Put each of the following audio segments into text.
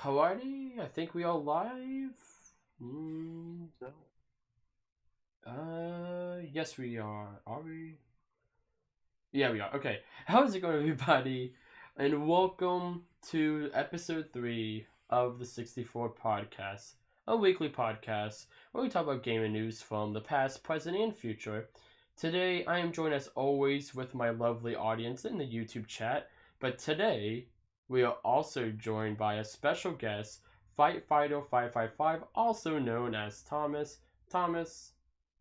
Alrighty, I think we are live. Mm, So, yes we are. Are we? Yeah, we are. Okay. How's it going, everybody? And welcome to episode 3 of the 64 podcast, a weekly podcast where we talk about gaming news from the past, present, and future. Today, I am joined as always with my lovely audience in the YouTube chat, but today, we are also joined by a special guest, Fight Fighter 555, also known as Thomas. Thomas,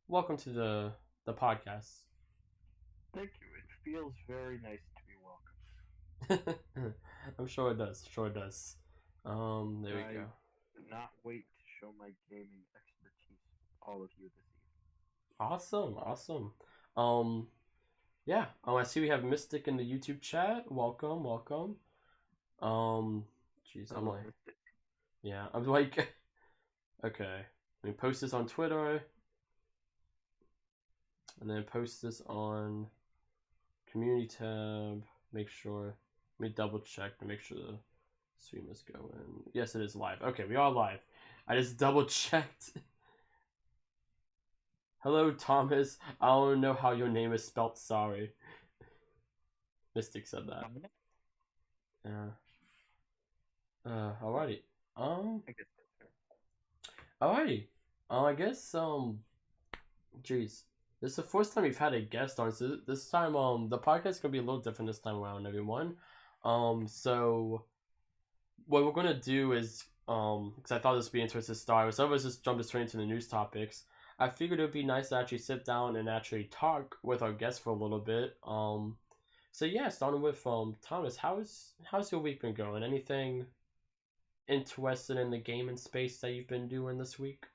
welcome to the podcast. thank you. It feels very nice to be welcome. I'm sure it does. Sure it does. There we go. I cannot wait to show my gaming expertise to all of you this evening. Awesome, awesome. Um, yeah. I see we have Mystic in the YouTube chat. Welcome, welcome. Um, jeez, I'm Hello, like, Mystic. yeah, I'm like, okay. Let me post this on Twitter, and then post this on community tab. Make sure. Let me double check to make sure the stream is going. Yes, it is live. Okay, we are live. I just double checked. Hello, Thomas. I don't know how your name is spelt. Sorry. Mystic said that. Yeah. Alrighty. Um. I guess that's fair. Alrighty. I guess. Jeez. This is the first time we've had a guest on. So this time, the podcast is gonna be a little different this time around, everyone. So what we're gonna do is, because I thought this would be interesting to start. So let's just jump straight into the news topics. I figured it would be nice to actually sit down and actually talk with our guests for a little bit. So yeah, starting with Thomas, how's your week been going? Anything interested in the gaming space that you've been doing this week?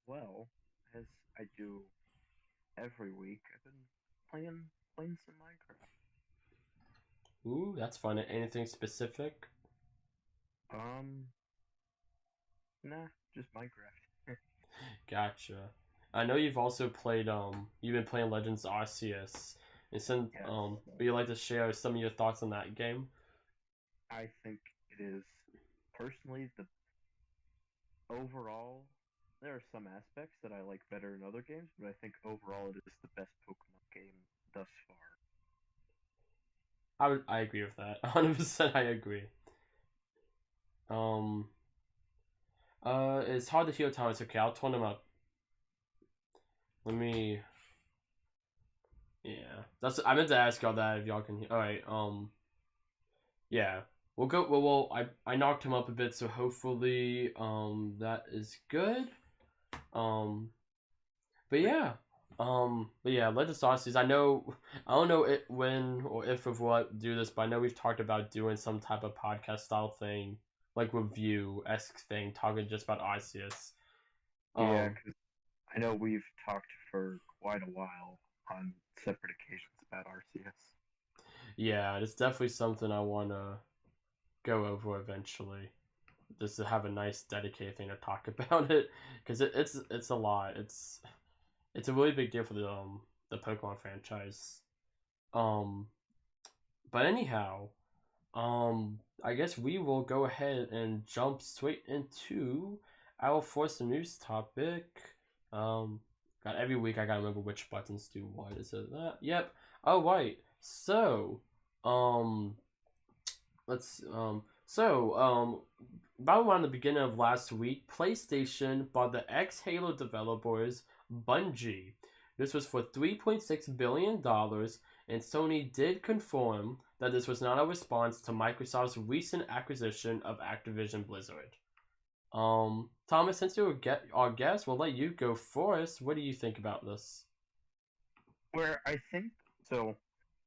Well, as I do every week, I've been playing some Minecraft. Ooh, that's fun. Anything specific? Um, nah, just Minecraft. Gotcha. I know you've also played you've been playing Legends Arceus. And since Yes, would you like to share some of your thoughts on that game? I think it is personally the overall. There are some aspects that I like better in other games, but I think overall it is the best Pokemon game thus far. I agree with that. 100% I agree. Um it's hard to hear Thomas. Okay, I'll turn them up. Let me yeah. That's I meant to ask y'all that if y'all can hear. Alright, yeah. We'll go I knocked him up a bit, so hopefully that is good. Um but yeah, Legends Arceus. I don't know it when or if of what do this, but I know we've talked about doing some type of podcast style thing, like review esque thing, talking just about Arceus. Yeah, Um, because I know we've talked for quite a while on separate occasions about RCS. yeah, it's definitely something I want to go over eventually, just to have a nice dedicated thing to talk about it, because it's a lot. It's a really big deal for the Pokemon franchise. Um, but anyhow, I guess we will go ahead and jump straight into our first news topic. God, every week I gotta remember which buttons do what. Is it that? Yep. All right. So, um, let's about around the beginning of last week, PlayStation bought the ex Halo developers Bungie. This was for $3.6 billion, and Sony did confirm that this was not a response to Microsoft's recent acquisition of Activision Blizzard. Thomas, since you're our guest, we'll let you go first. What do you think about this? Where I think so,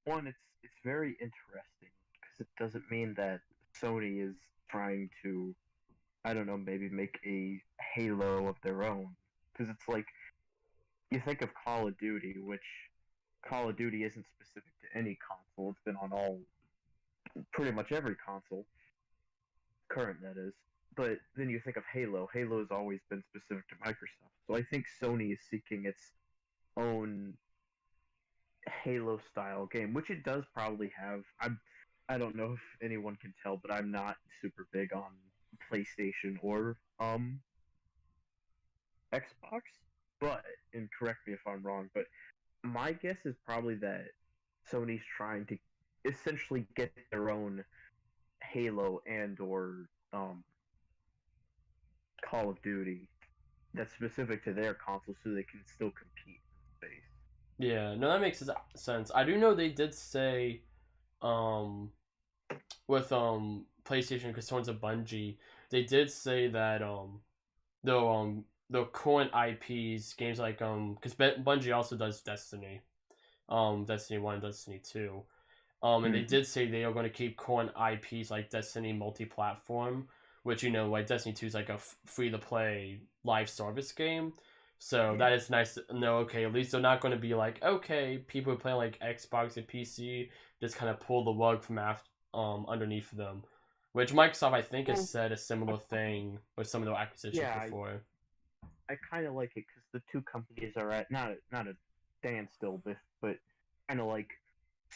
one, it's very interesting because it doesn't mean that Sony is trying to, I don't know, maybe make a Halo of their own. Because it's like you think of Call of Duty, which Call of Duty isn't specific to any console. It's been on pretty much every console, current that is. But then you think of Halo. Halo has always been specific to Microsoft. So I think Sony is seeking its own Halo style game, which it does probably have. I don't know if anyone can tell, but I'm not super big on PlayStation or Xbox. But and correct me if I'm wrong, but my guess is probably that Sony's trying to essentially get their own Halo and or Call of Duty that's specific to their console, so they can still compete in space. Yeah, no, that makes sense. I do know they did say, um, with PlayStation because someone's a Bungie, they did say that the current IPs games like because Bungie also does Destiny, Destiny 1 and Destiny 2. And they Mm-hmm. did say they are going to keep current IPs like Destiny multi-platform, which like Destiny 2 is like a free to play live service game. So Yeah. that is nice to know. Okay, at least they're not going to be like, okay, people are playing like Xbox and PC, just kind of pull the rug from underneath them. Which Microsoft I think has Well, said a similar thing with some of their acquisitions yeah, before. I kind of like it because the two companies are at not a standstill, but kind of like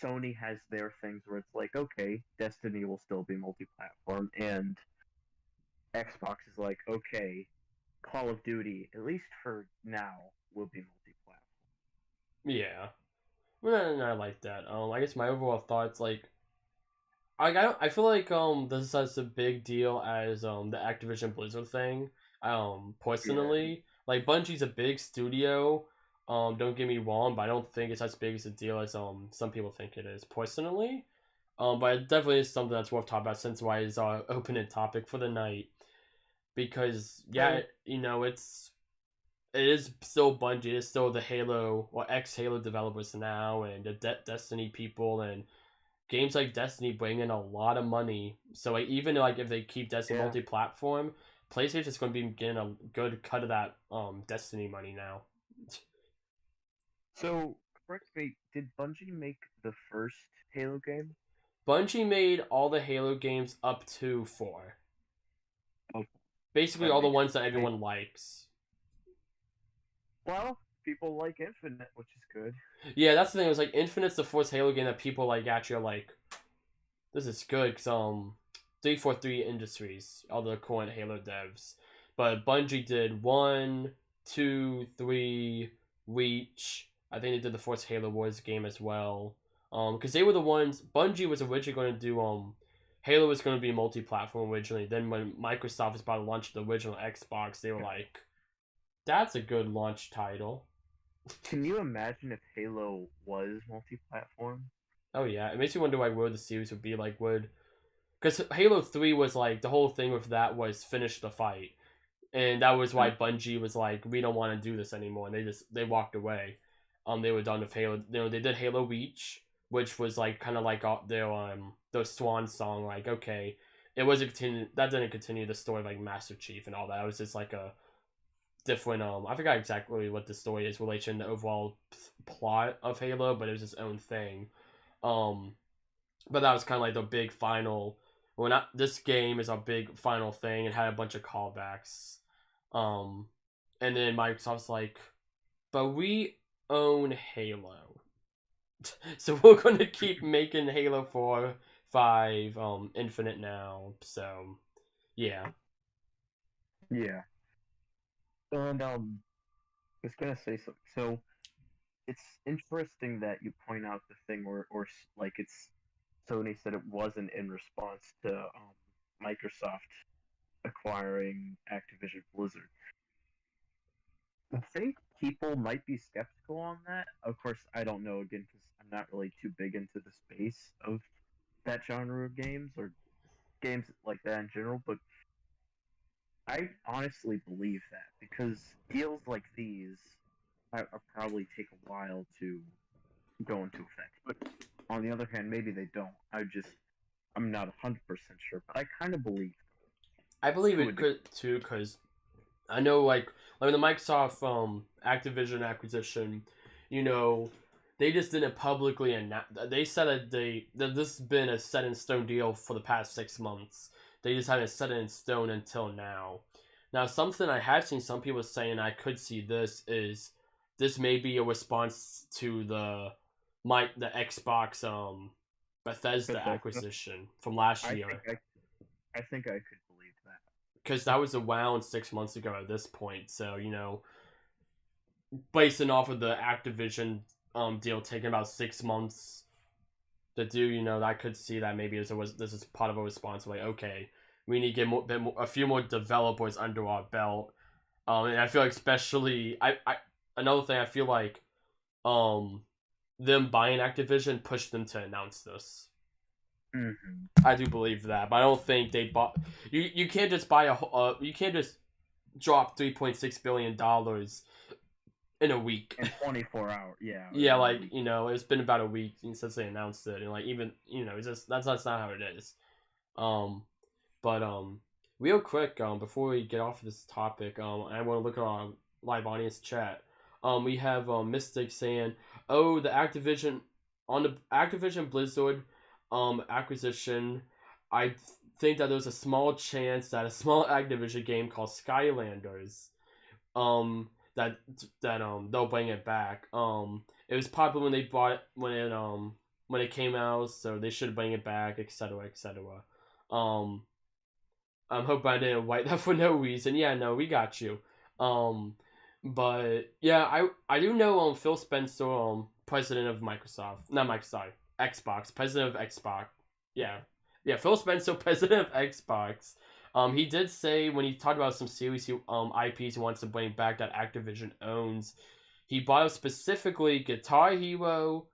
Sony has their things where it's like, okay, Destiny will still be multi-platform, and Xbox is like, okay, Call of Duty, at least for now, will be multi-platform. Yeah, well, I like that. I guess my overall thoughts I feel like this is such a big deal as the Activision Blizzard thing. Yeah, Personally, like Bungie's a big studio. Don't get me wrong, but I don't think it's as big as a deal as some people think it is. Personally, but it definitely is something that's worth talking about since why is our opening topic for the night. Because yeah, so it is still Bungie. It's still the Halo or ex Halo developers now, and the Destiny people, and games like Destiny bring in a lot of money. So like even like if they keep Destiny yeah. multi-platform, PlayStation's going to be getting a good cut of that Destiny money now. So correct me, did Bungie make the first Halo game? Bungie made all the Halo games up to 4. Oh, Basically that all the makes ones that sense. everyone likes. Well, people like Infinite, which is good. Yeah, that's the thing. It was like Infinite's the first Halo game that people like actually are like, this is good because 343 Industries, all the current Halo devs, but Bungie did 1, 2, 3, Reach. I think they did the first Halo Wars game as well. Because they were the ones. Bungie was originally going to do Halo was going to be multi-platform originally. Then when Microsoft was about to launch the original Xbox, they were like, "That's a good launch title." Can you imagine if Halo was multi-platform? Oh yeah, it makes me wonder like where the series would be like would because Halo 3 was like the whole thing with that was finish the fight. And that was why Bungie was like, we don't want to do this anymore, and they walked away. They were done with Halo. They did Halo Reach, which was like kind of like their swan song. Like, okay, it wasn't continue that didn't continue the story of, like Master Chief and all that. It was just like a different I forgot exactly what the story is relation to the overall plot of Halo, but it was its own thing. Um, but that was kind of like the big final. Well, not this game is a big final thing. It had a bunch of callbacks. Um, and then Microsoft's like, but we own Halo, so we're going to keep making Halo 4, 5, Infinite now. So yeah, Yeah. And I was gonna say something. So it's interesting that you point out the thing or like it's Sony said it wasn't in response to Microsoft acquiring Activision Blizzard. I think people might be skeptical on that. Of course, I don't know again because I'm not really too big into the space of that genre of games or games like that in general. But I honestly believe that because deals like these are probably take a while to go into effect. But on the other hand, maybe they don't. I'm not 100% sure, but I kind of believe I believe to a it degree. could too because I know like the Microsoft Activision acquisition, you know, they just didn't publicly announce. They said that this has been a set in stone deal for the past 6 months. They just haven't set it in stone until now. Now, something I have seen some people saying I could see this is this may be a response to the Xbox Bethesda Bethesda. acquisition from last I year. I think I could believe that. Because that was around 6 months ago at this point. So, basing off of the Activision deal taking about 6 months to do, I could see that maybe this is part of a response. Like, okay, we need to get a few more developers under our belt. And I feel like especially another thing I feel like them buying Activision pushed them to announce this. Mm-hmm. I do believe that, but I don't think they bought. You can't just buy you can't just drop $3.6 billion in a week. In 24 hours, yeah. Yeah, like it's been about a week since they announced it, and like even it's just that's not how it is. But real quick, before we get off this topic, I want to look at our live audience chat. We have Mystic saying, "Oh, the Activision on the Activision Blizzard acquisition. I think that there's a small chance that a small Activision game called Skylanders, that they'll bring it back. It was popular when they bought it, when it came out, so they should bring it back, etc., etc." I'm hoping I didn't write that for no reason. Yeah, no, we got you. But yeah, I do know Phil Spencer, president of Microsoft, not Microsoft, Xbox, president of Xbox. Yeah, yeah, Phil Spencer, president of Xbox. He did say when he talked about some series IPs he wants to bring back that Activision owns, he brought up specifically Guitar Hero,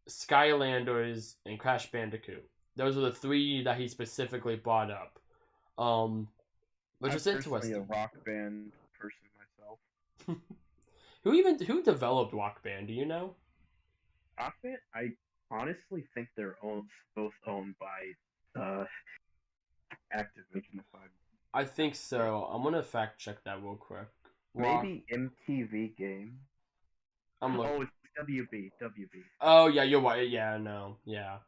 Skylanders, and Crash Bandicoot. Those are the three that he specifically brought up. Which I'm is personally a interesting. Rock Band person myself. Who developed Rock Band? Do you know? Rock Band, I honestly think they're both owned by Activision. If I'm I think so. I'm gonna fact check that real quick. Rock. maybe MTV Game. I'm look. Oh, it's WB. WB. Oh yeah, you're right. Yeah, no, yeah.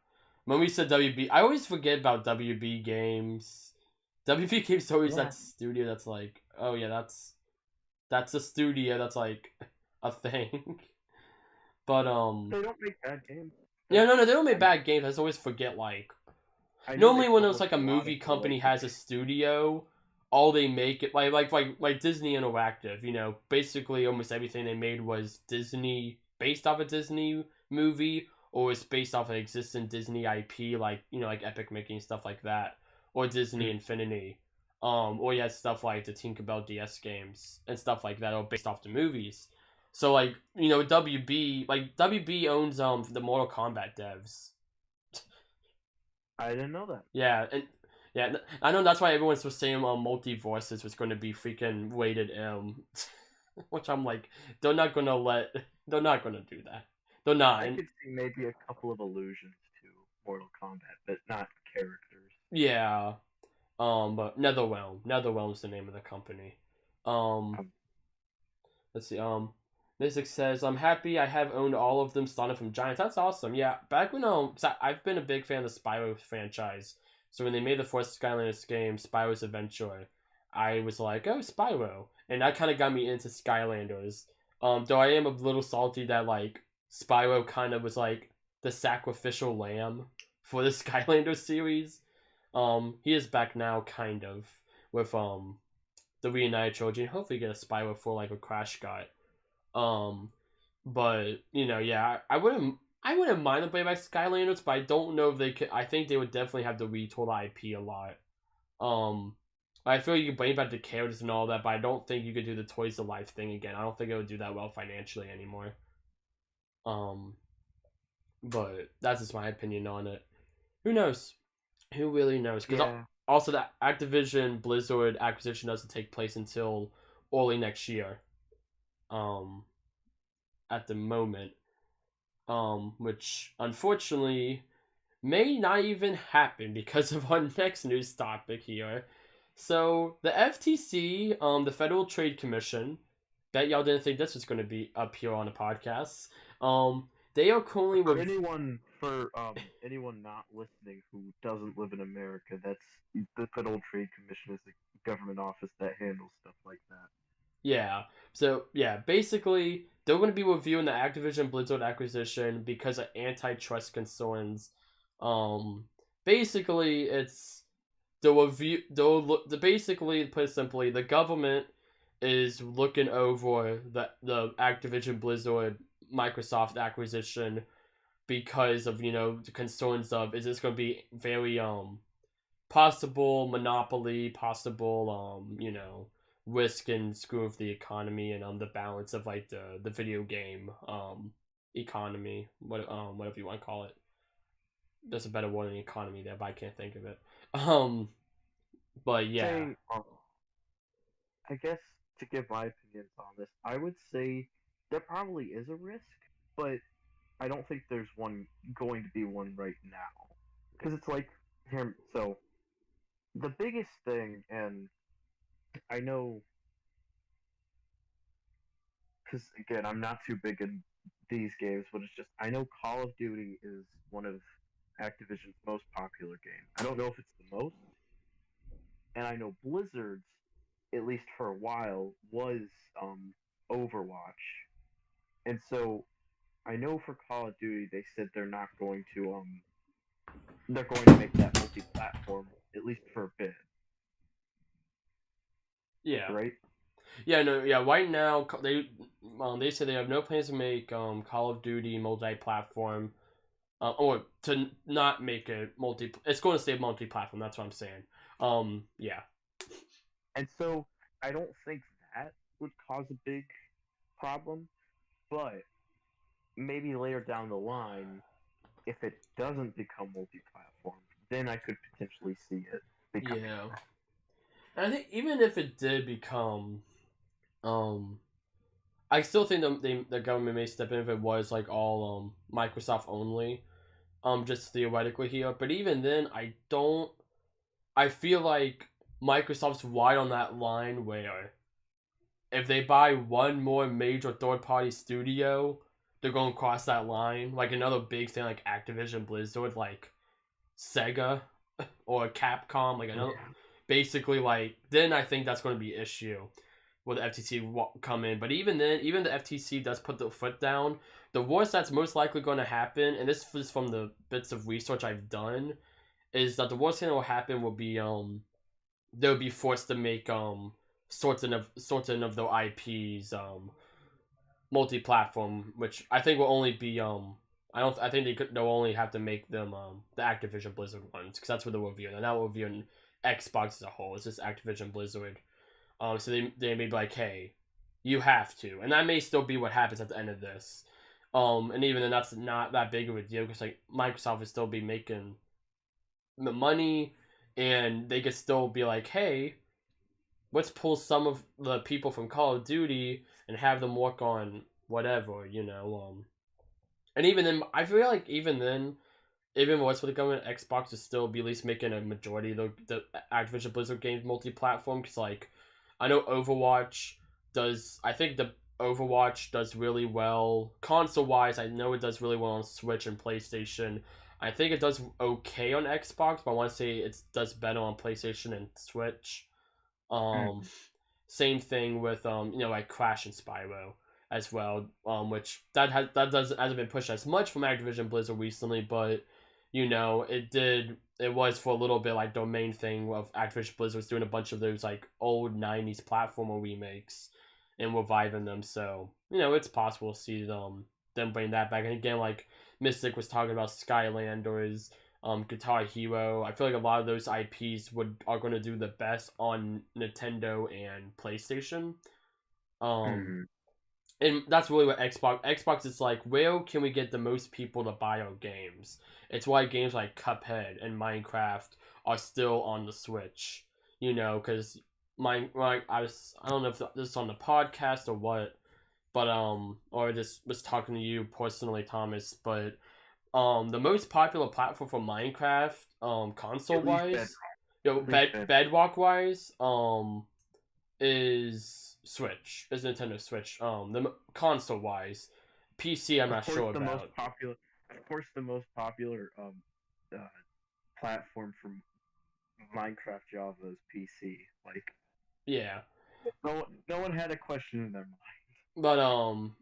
When we said WB, I always forget about WB Games. WB Games is always Yeah. that studio that's like, oh yeah, that's a studio that's like a thing. But They don't make bad games. yeah, no, they don't make bad games. I just always forget like. I know Normally they when it's like publish a a lot movie of company related has a studio, all they make it like Disney Interactive, basically almost everything they made was Disney based off a Disney movie or was based off an existing Disney IP like like Epic Mickey and stuff like that. Or Disney Infinity. Or you had stuff like the Tinkerbell DS games and stuff like that are based off the movies. So like, WB owns the Mortal Kombat devs. I didn't know that. Yeah, and yeah, I know that's why everyone's saying Multiverses was going to be freaking rated M, which I'm like, they're not gonna do that. They're not. I could see maybe a couple of allusions to Mortal Kombat, but not characters. Yeah, but NetherRealm's the name of the company. Um, Um, let's see. Mystic says, "I'm happy I have owned all of them, starting from Giants." That's awesome. Yeah, back when I've been a big fan of the Spyro franchise. So when they made the first Skylanders game, Spyro's Adventure, I was like, "Oh, Spyro," and that kind of got me into Skylanders. Though I am a little salty that like Spyro kind of was like the sacrificial lamb for the Skylanders series. He is back now, kind of with the reunited trilogy, and hopefully get a Spyro for like a Crash Got. Um, but yeah, I wouldn't mind the playback Skylanders, but I don't know if they could. I think they would definitely have to retool the IP a lot. I feel you can bring back the characters and all that, but I don't think you could do the Toys to Life thing again. I don't think it would do that well financially anymore. Um, but that's just my opinion on it. Who knows? Who really knows? Because yeah. also that Activision Blizzard acquisition doesn't take place until early next year. At the moment, which unfortunately may not even happen because of our next news topic here. So the FTC, the Federal Trade Commission, bet y'all didn't think this was going to be up here on the podcast. They are currently Anyone not listening who doesn't live in America, that's the Federal Trade Commission is a government office that handles stuff like that. Yeah. So yeah, basically they're going to be reviewing the Activision Blizzard acquisition because of antitrust concerns Um, basically, it's the review. The basically put it simply, the government is looking over the Activision Blizzard Microsoft acquisition because of the concerns of, is this going to be very possible monopoly, possible risk and screw of the economy and the balance of like the video game economy, whatever you want to call it. There's a better word than economy there, but I can't think of it. Um, but yeah, Say, I guess to give my opinions on this, I would say there probably is a risk, but I don't think there's one going to be one right now. Because it's like here, so the biggest thing, and I know, because again, I'm not too big in these games, but it's just I know Call of Duty is one of Activision's most popular games. I don't know if it's the most, and I know Blizzard's, at least for a while, was um, Overwatch, and so I know for Call of Duty they said they're going to make that multi-platform at least for a bit, yeah, right? yeah, no, yeah. Right now, they say they have no plans to make Call of Duty multi-platform, or to not make it multi. It's going to stay multi-platform. That's what I'm saying. Yeah, And so I don't think that would cause a big problem, but maybe later down the line, if it doesn't become multi-platform, then I could potentially see it becoming yeah. a problem. And I think even if it did become, um, I still think the government may step in if it was like all Microsoft only, just theoretically here. But even then, I don't. I feel like Microsoft's wide on that line where if they buy one more major third party studio, they're going to cross that line. Like another big thing, like Activision Blizzard, like Sega or Capcom, like another. Yeah. Basically, like then I think that's going to be an issue will the FTC come in. But even then, even the FTC does put the foot down. The worst that's most likely going to happen, and this is from the bits of research I've done, is that the worst thing that will happen will be they'll be forced to make certain of their IPs multi-platform, which I think will only be I think they'll only have to make them the Activision Blizzard ones because that's what they're reviewing. They're not reviewing Xbox as a whole. It's just Activision Blizzard. So they may be like, hey, you have to, and that may still be what happens at the end of this. And even then, that's not that big of a deal because like Microsoft would still be making the money, and they could still be like, hey, let's pull some of the people from Call of Duty and have them work on whatever. And even then, I feel like even then, even worse for the government, Xbox would still be at least making a majority of the Activision Blizzard games multi-platform. Because like, I know Overwatch does. I think the Overwatch does really well console-wise. I know it does really well on Switch and PlayStation. I think it does okay on Xbox, but I want to say it does better on PlayStation and Switch. Um, Mm-hmm. Same thing with like Crash and Spyro as well. Which that hasn't been pushed as much from Activision Blizzard recently, but it was for a little bit like the main thing of Activision Blizzard was doing a bunch of those like old '90s platformer remakes and reviving them. So it's possible to see them bring that back. And again, like Mystic was talking about Skylanders, Guitar Hero. I feel like a lot of those IPs are going to do the best on Nintendo and PlayStation. Um, Mm-hmm. and that's really what Xbox is like, where can we get the most people to buy our games? It's why games like Cuphead and Minecraft are still on the Switch. Because I don't know if this is on the podcast or what, but or I just was talking to you personally, Thomas. But the most popular platform for Minecraft, console At least wise, at least bed. Bedrock wise, is Switch, is Nintendo Switch. The console wise, PC I'm Of not course, sure the most about. popular, uh, platform for Minecraft Java is PC. Like Yeah, no one had a question in their mind. but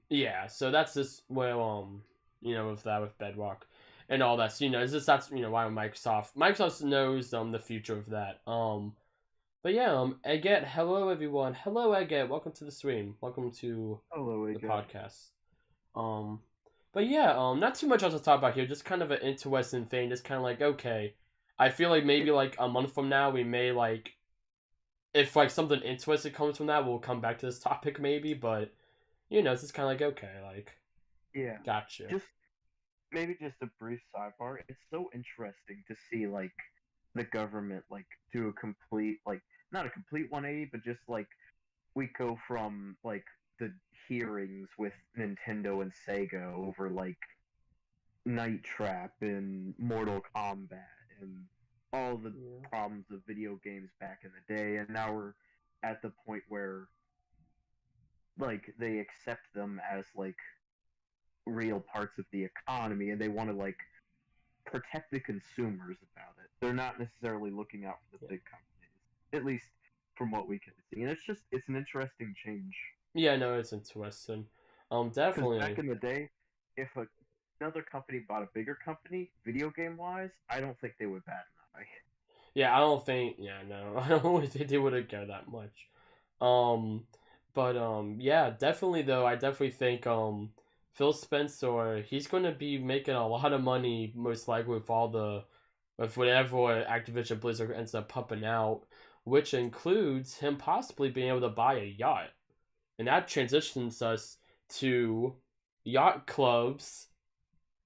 yeah. So that's just where with Bedrock, and all that. So it's just that's why Microsoft knows the future of that. But yeah, Eggett, hello everyone. Hello Eggett, welcome to the stream. Welcome to Hello the again. podcast. Um, but yeah, not too much else to talk about here. Just kind of an interesting thing. Just kind of like, okay, I feel like maybe like a month from now we may like, if like something interesting comes from that, we'll come back to this topic maybe. But it's just kind of like, okay, like, Yeah, gotcha. just maybe just a brief sidebar. It's so interesting to see like the government like do a complete like not a complete 180, but just like we go from like the hearings with Nintendo and Sega over like Night Trap and Mortal Kombat and all the Yeah. problems of video games back in the day, and now we're at the point where like they accept them as like real parts of the economy, and they want to like protect the consumers about it. They're not necessarily looking out for the Yeah. big companies, at least from what we can see. And it's an interesting change Yeah, no, it's interesting. because back Definitely. in the day, if another company bought a bigger company, video game wise, I don't think they would bat an eye. Yeah, I don't think. Yeah, no, I don't think they would care that much. Um, but yeah, definitely though. I definitely think Phil Spencer, he's going to be making a lot of money most likely with all the with whatever Activision Blizzard ends up pumping out, which includes him possibly being able to buy a yacht, and that transitions us to yacht clubs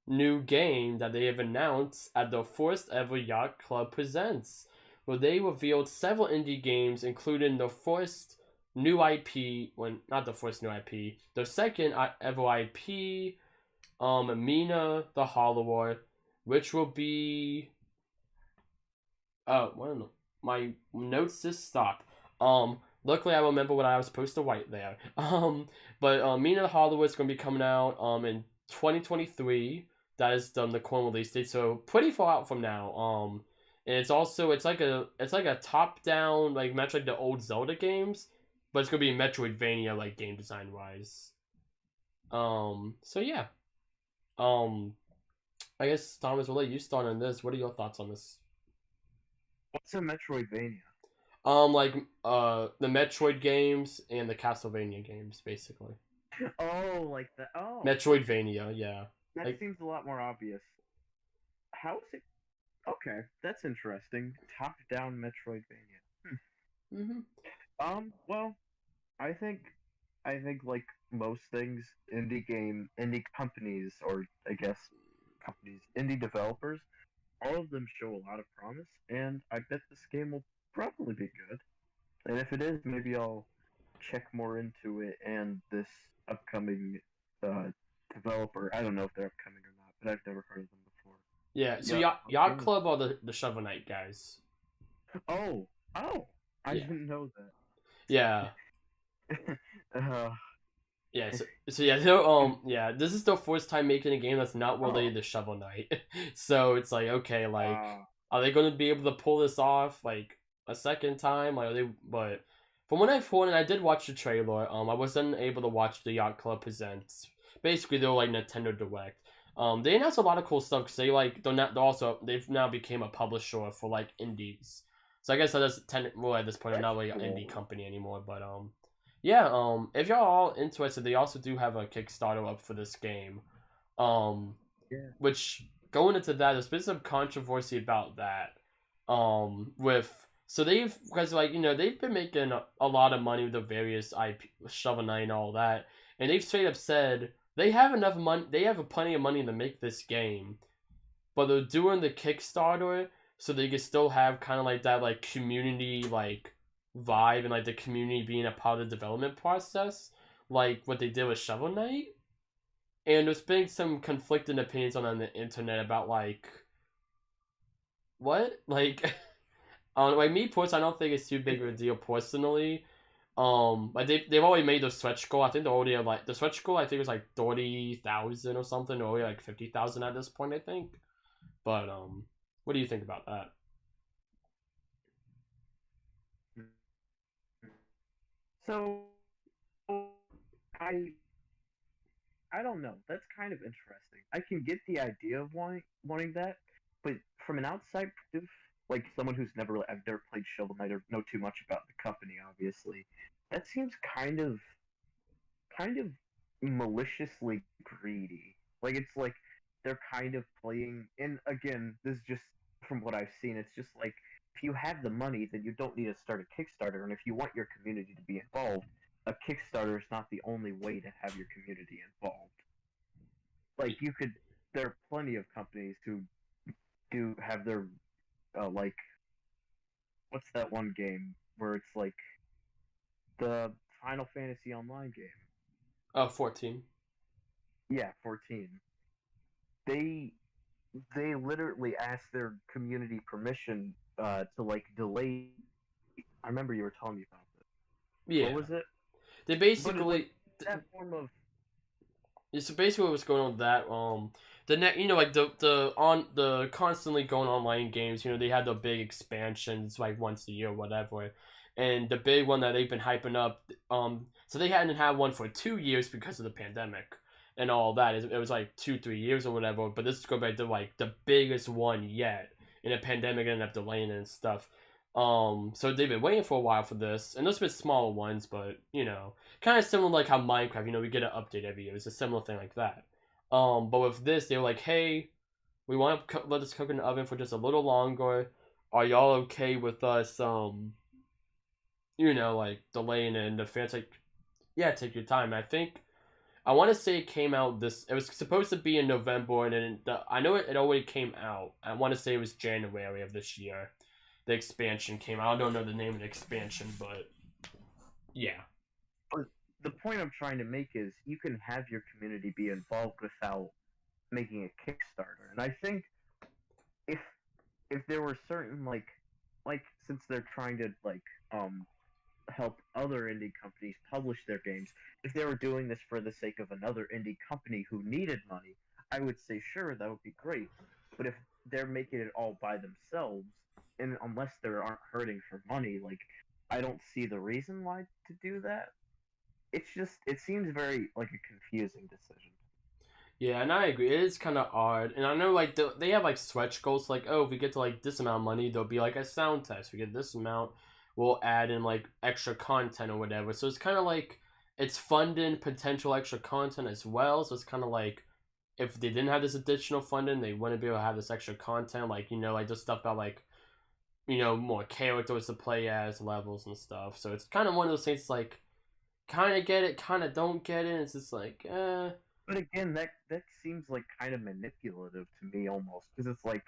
new game that they have announced at the first ever Yacht Club Presents, where they revealed several indie games, including the first new IP, well, not the first new IP, the second ever IP, Mina the Hollower, which will be oh, well, my notes just stopped. Luckily I remember what I was supposed to write there. But Mina the Hollower is going to be coming out in 2023. That is the current release date, so pretty far out from now. And it's like a top down like match like the old Zelda games, but it's gonna be Metroidvania like game design wise. So yeah. Um, I guess Thomas, we'll let you start on this. What are your thoughts on this? What's a Metroidvania? Like the Metroid games and the Castlevania games, basically. Oh, like the okay. Metroidvania, yeah. That Like seems a lot more obvious. How is it? Okay, that's interesting. Top-down Metroidvania. hmm Well, I think, like most things, indie companies, or I guess companies, indie developers, all of them show a lot of promise, and I bet this game will probably be good. And if it is, maybe I'll check more into it and this upcoming uh, developer. I don't know if they're upcoming or not, but I've never heard of them before. yeah. So Yeah. Yacht Club are the Shovel Knight guys. Oh, oh, I Yeah. didn't know Yeah. that. uh, Yeah, so yeah, yeah, this is the first time making a game that's not oh, related to Shovel Knight. So it's like, okay, like, uh, are they gonna be able to pull this off like a second time? Like, are they? But from what I've heard, and I did watch the trailer, I wasn't able to watch the Yacht Club presents. Basically, they're like Nintendo Direct. They announced a lot of cool stuff because they've now became a publisher for like indies. So I guess that is well at this point, they're that's not really an indie cool. company anymore. But yeah, if y'all all interested, they also do have a Kickstarter up for this game. Um, Yeah. which going into that, there's been some controversy about that. With so they've because like they've been making a lot of money with the various IP Shovel Knight and all that, and they've straight up said they have enough money, they have plenty of money to make this game, but they're doing the Kickstarter so they can still have kind of like that like community like vibe and like the community being a part of the development process, like what they did with Shovel Knight. And there's been some conflicting opinions on the internet about like what like like me personally, I don't think it's too big of a deal personally. But they've already made the stretch goal. I think they're already like the stretch goal. I think it was like 30,000 or something, or like 50,000 at this point. I think. But what do you think about that? So I I don't know. That's kind of interesting. I can get the idea of wanting that, but from an outside perspective, like someone who's I've never played Shovel Knight or know too much about the company, obviously, that seems kind of maliciously greedy. Like it's like they're kind of playing. And again, this is just from what I've seen. It's just like if you have the money, then you don't need to start a Kickstarter. And if you want your community to be involved, a Kickstarter is not the only way to have your community involved. Like you could, there are plenty of companies who do have their like what's that one game where it's like the Final Fantasy Online game? 14. Yeah, 14. They they literally asked their community permission to like delay. I remember you were telling me about this. What Yeah. was it? They But it like basically that form of so basically what's going on with that the net like the constantly going online games, they had the big expansions like once a year or whatever, and the big one that they've been hyping up, so they hadn't had one for 2 years because of the pandemic and all that. It was like 2-3 years or whatever, but this is going back to like the biggest one yet, and the pandemic ended up delaying it and stuff. So they've been waiting for a while for this, and those have been smaller ones, but kind of similar like how Minecraft, we get an update every year. It's a similar thing like that. But with this, they were like, hey, we want to let this cook in the oven for just a little longer. Are y'all okay with us, like delaying it? And the fans like, yeah, take your time. I want to say it came out it was supposed to be in November, and then I know it already came out. I want to say it was January of this year. The expansion came out. I don't know the name of the expansion, but yeah. but the point I'm trying to make is you can have your community be involved without making a Kickstarter. And I think if if there were certain like since they're trying to like help other indie companies publish their games, if they were doing this for the sake of another indie company who needed money, I would say sure, that would be great. But if they're making it all by themselves, and unless they aren't hurting for money, like I don't see the reason why to do that. It's just it seems very like a confusing decision. Yeah, and I agree. It is kind of odd, and I know like they have like stretch goals. Like, oh, if we get to like this amount of money, there'll be like a sound test. If we get this amount, we'll add in like extra content or whatever. So it's kind of like it's funding potential extra content as well. So it's kind of like if they didn't have this additional funding, they wouldn't be able to have this extra content. Like like just stuff about like more characters to play as, levels and stuff. So it's kind of one of those things like kind of get it, kind of don't get it. It's just like, But again, that seems like kind of manipulative to me almost because it's like,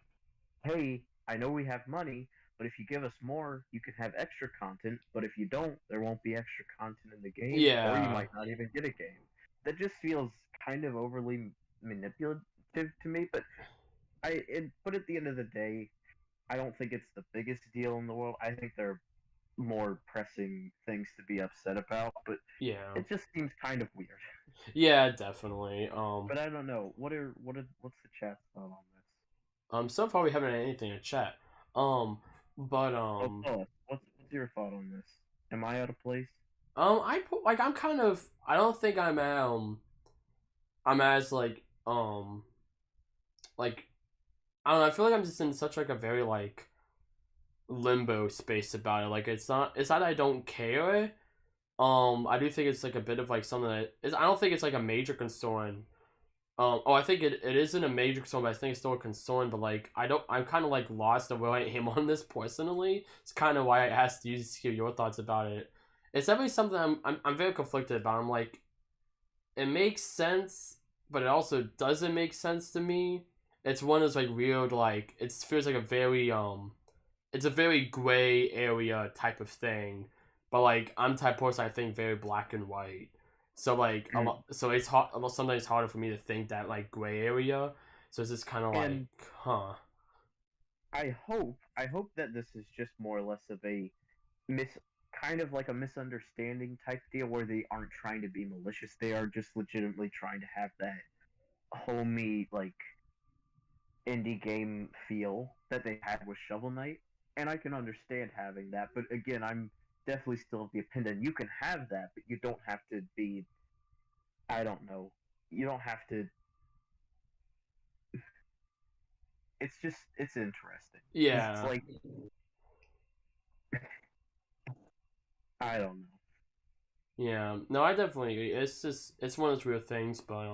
hey, I know we have money, but if you give us more, you can have extra content. But if you don't, there won't be extra content in the game, or you yeah, might not even get a game. That just feels kind of overly manipulative to me. But at the end of the day, I don't think it's the biggest deal in the world. I think there are more pressing things to be upset about, but yeah, it just seems kind of weird. yeah, definitely. But I don't know. What's the chat's thought on this? So far we haven't had anything to chat. Um, but Oh, Paul, what's your thought on this? Am I out of place? I'm kind of. I don't think I'm as like I don't know. I feel like I'm just in such like a very like limbo space about it. Like it's not that I don't care. I do think it's like a bit of like something that is. I don't think it's like a major concern. Oh, I think it isn't a major concern, but I think it's still a concern. But like, I'm kind of like lost of where I am on this personally. It's kind of why I asked you to hear your thoughts about it. It's definitely something I'm very conflicted about. I'm like, it makes sense, but it also doesn't make sense to me. It's one of those like weird like it feels like a very it's a very gray area type of thing. But like I'm type of person I think very black and white. So like a Mm. lot, so it's hard. Sometimes it's harder for me to think that like gray area. So it's just kind of like, And huh? I hope that this is just more or less of a mis kind of like a misunderstanding type deal where they aren't trying to be malicious. They are just legitimately trying to have that homey like indie game feel that they had with Shovel Knight. And I can understand having that, but again, I'm definitely still of the opinion you can have that, but you don't have to be, I don't know, you don't have to. It's interesting because it's Yeah. like I don't know. Yeah. No, I definitely agree. It's just it's one of those weird things, but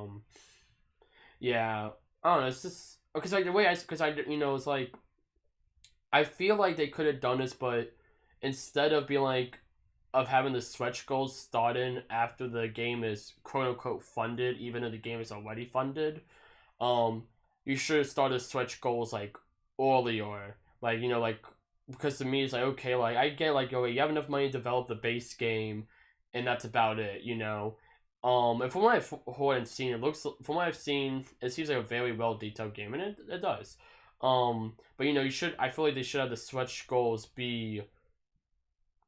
yeah. I don't know. It's just because like the way I it's like I feel like they could have done this, but instead of being like of having the stretch goals starting after the game is quote unquote funded, even though the game is already funded, um, you should have started stretch goals like earlier. Like like because to me it's like okay, like I get like okay, you have enough money to develop the base game, and that's about it. And from what I've heard and seen, it looks from what I've seen, it seems like a very well detailed game, and it does. But you should. I feel like they should have the stretch goals be